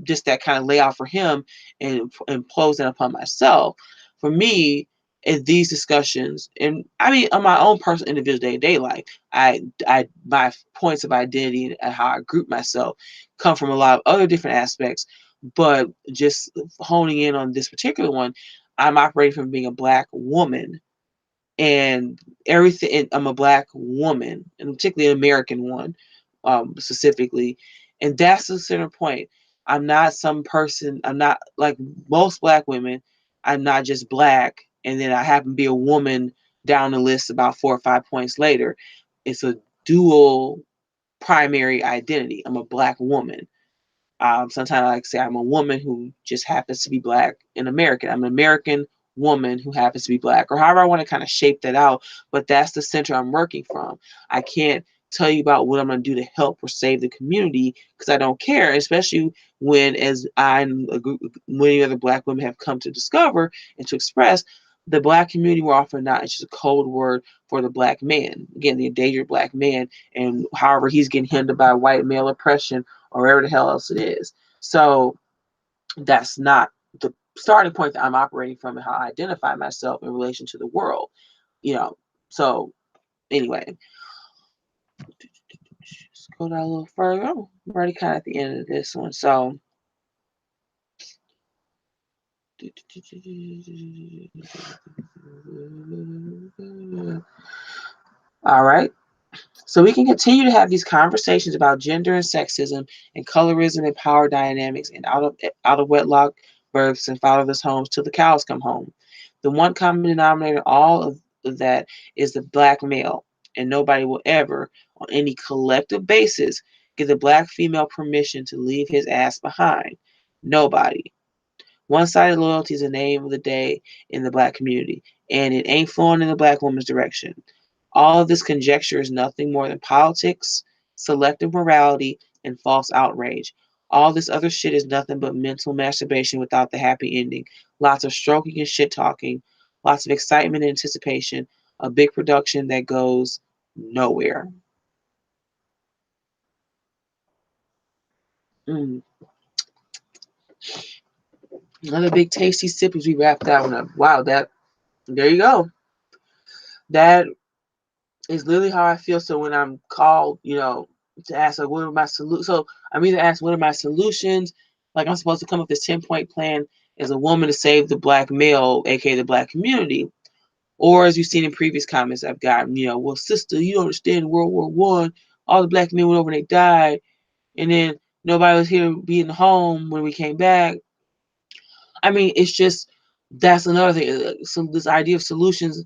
just that kind of layout for him and impose that upon myself. For me, in these discussions, and I mean, on my own personal individual day-to-day life, my points of identity and how I group myself come from a lot of other different aspects. But just honing in on this particular one, I'm operating from being a black woman and everything. And I'm a black woman, and particularly an American one, specifically, and that's the center point. I'm not some person. I'm not like most black women. I'm not just black, and then I happen to be a woman down the list about 4 or 5 points later. It's a dual primary identity. I'm a black woman. Sometimes I like to say I'm a woman who just happens to be black and American. I'm an American woman who happens to be black, or however I want to kind of shape that out. But that's the center I'm working from. I can't tell you about what I'm going to do to help or save the community because I don't care, especially when, as I and many other black women have come to discover and to express, the black community more often than not is just a code word for the black man. Again, the endangered black man, and however he's getting hindered by white male oppression or wherever the hell else it is. So that's not the starting point that I'm operating from and how I identify myself in relation to the world. So anyway, let's go down a little further. I'm already kind of at the end of this one. So all right. So we can continue to have these conversations about gender and sexism and colorism and power dynamics and out of wedlock births and fatherless homes till the cows come home. The one common denominator all of that is the black male, and nobody will ever, on any collective basis, give the black female permission to leave his ass behind? Nobody. One-sided loyalty is the name of the day in the black community, and it ain't flowing in the black woman's direction. All of this conjecture is nothing more than politics, selective morality, and false outrage. All this other shit is nothing but mental masturbation without the happy ending. Lots of stroking and shit talking, lots of excitement and anticipation, a big production that goes nowhere. Mm. Another big tasty sip as we wrap that one up. Wow, there you go. That is literally how I feel. So when I'm called, to ask like what are my solutions, so I'm either asked what are my solutions, like I'm supposed to come up with this 10-point plan as a woman to save the black male, aka the black community, or as you've seen in previous comments I've gotten, well sister, you don't understand World War I, all the black men went over and they died, and then nobody was here being home when we came back. I mean, it's just that's another thing. So this idea of solutions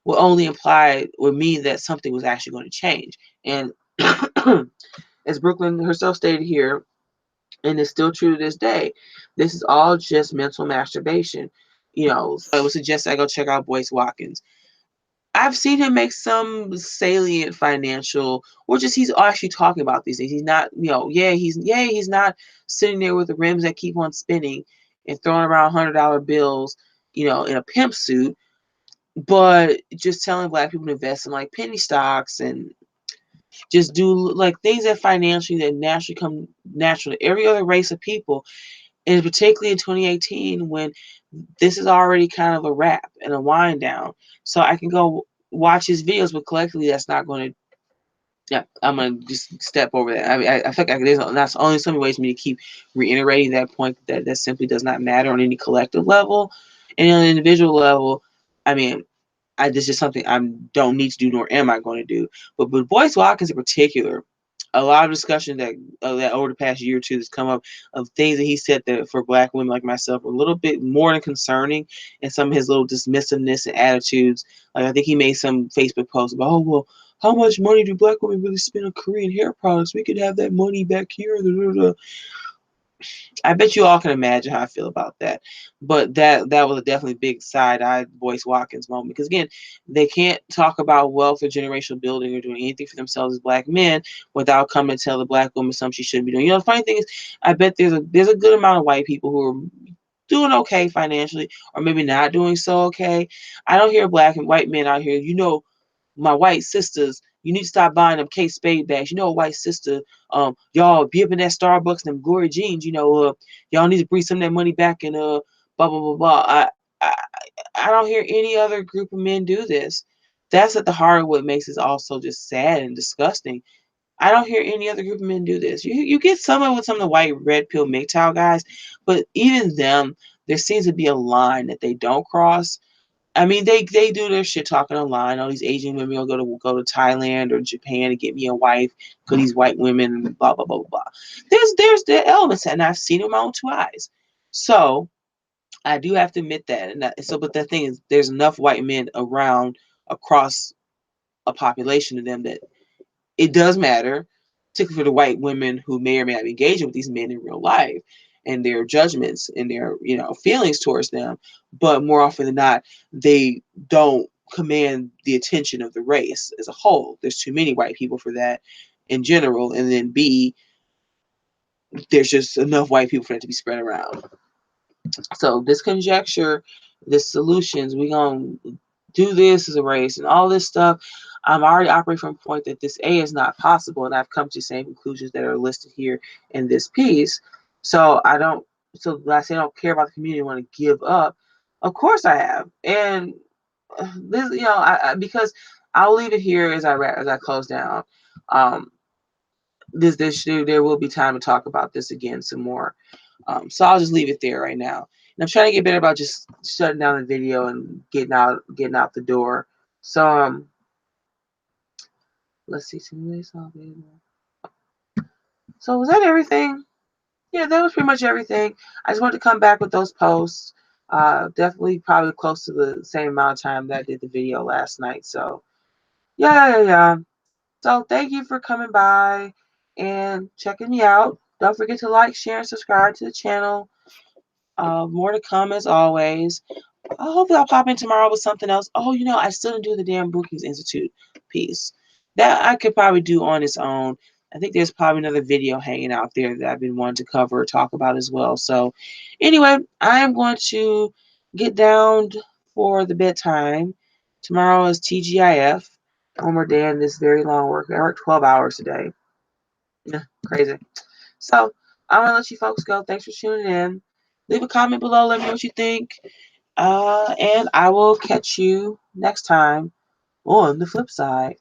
will only imply or mean that something was actually going to change. And as Breukelen herself stated here, and it's still true to this day, this is all just mental masturbation. So I would suggest I go check out Boyce Watkins. I've seen him make some salient financial, or just he's actually talking about these things. He's not, he's not sitting there with the rims that keep on spinning and throwing around $100 bills, in a pimp suit, but just telling black people to invest in like penny stocks and just do like things that financially that naturally come natural to every other race of people, and particularly in 2018 when this is already kind of a wrap and a wind down. So I can go watch his videos, but collectively that's not going to. Yeah, I'm gonna just step over that. I mean, I feel like that's only so many ways for me to keep reiterating that point that simply does not matter on any collective level, and on an individual level. I mean, this is just something I don't need to do, nor am I going to do. But Boyce Watkins in particular, a lot of discussion that over the past year or two has come up of things that he said that for black women like myself were a little bit more than concerning, and some of his little dismissiveness and attitudes. Like I think he made some Facebook posts about, oh well, how much money do black women really spend on Korean hair products? We could have that money back here. I bet you all can imagine how I feel about that. But that was a definitely big side-eyed Boyce Watkins moment. Because again, they can't talk about wealth or generational building or doing anything for themselves as black men without coming to tell the black woman something she shouldn't be doing. The funny thing is, I bet there's a good amount of white people who are doing okay financially, or maybe not doing so okay. I don't hear black and white men out here, my white sisters, you need to stop buying them Kate Spade bags. White sister, y'all be up in that Starbucks and them Glory jeans. Y'all need to bring some of that money back and blah blah blah blah. I I don't hear any other group of men do this. That's at the heart of what makes it also just sad and disgusting. I don't hear any other group of men do this. You get some of it with some of the white red pill MGTOW guys, but even them, there seems to be a line that they don't cross. I mean, they do their shit talking online. All these Asian women will go to Thailand or Japan to get me a wife because these white women and blah blah blah blah blah. There's the elements, and I've seen it with my own two eyes. So I do have to admit that. But the thing is, there's enough white men around across a population of them that it does matter, particularly for the white women who may or may not be engaging with these men in real life and their judgments and their feelings towards them. But more often than not, they don't command the attention of the race as a whole. There's too many white people for that in general, and then B, there's just enough white people for that to be spread around. So this conjecture, this solutions, we gonna do this as a race and all this stuff. I'm already operating from a point that this A is not possible, and I've come to the same conclusions that are listed here in this piece. So I don't. So when I say I don't care about the community, I want to give up. Of course I have, and this, because I'll leave it here as I close down. Um, there will be time to talk about this again some more. So I'll just leave it there right now. And I'm trying to get better about just shutting down the video and getting out the door. So let's see. So was that everything? Yeah, that was pretty much everything. I just wanted to come back with those posts. Definitely probably close to the same amount of time that I did the video last night. So yeah. So thank you for coming by. and checking me out. Don't forget to like, share, and subscribe to the channel. More to come as always. Hopefully I'll pop in tomorrow with something else. Oh, I still didn't do the damn Brookings Institute piece. That I could probably do on its own. I think there's probably another video hanging out there that I've been wanting to cover or talk about as well. So anyway, I am going to get down for the bedtime. Tomorrow is TGIF. One more day in this very long work. I worked 12 hours today. Yeah, crazy. So I'm going to let you folks go. Thanks for tuning in. Leave a comment below. Let me know what you think. And I will catch you next time on the flip side.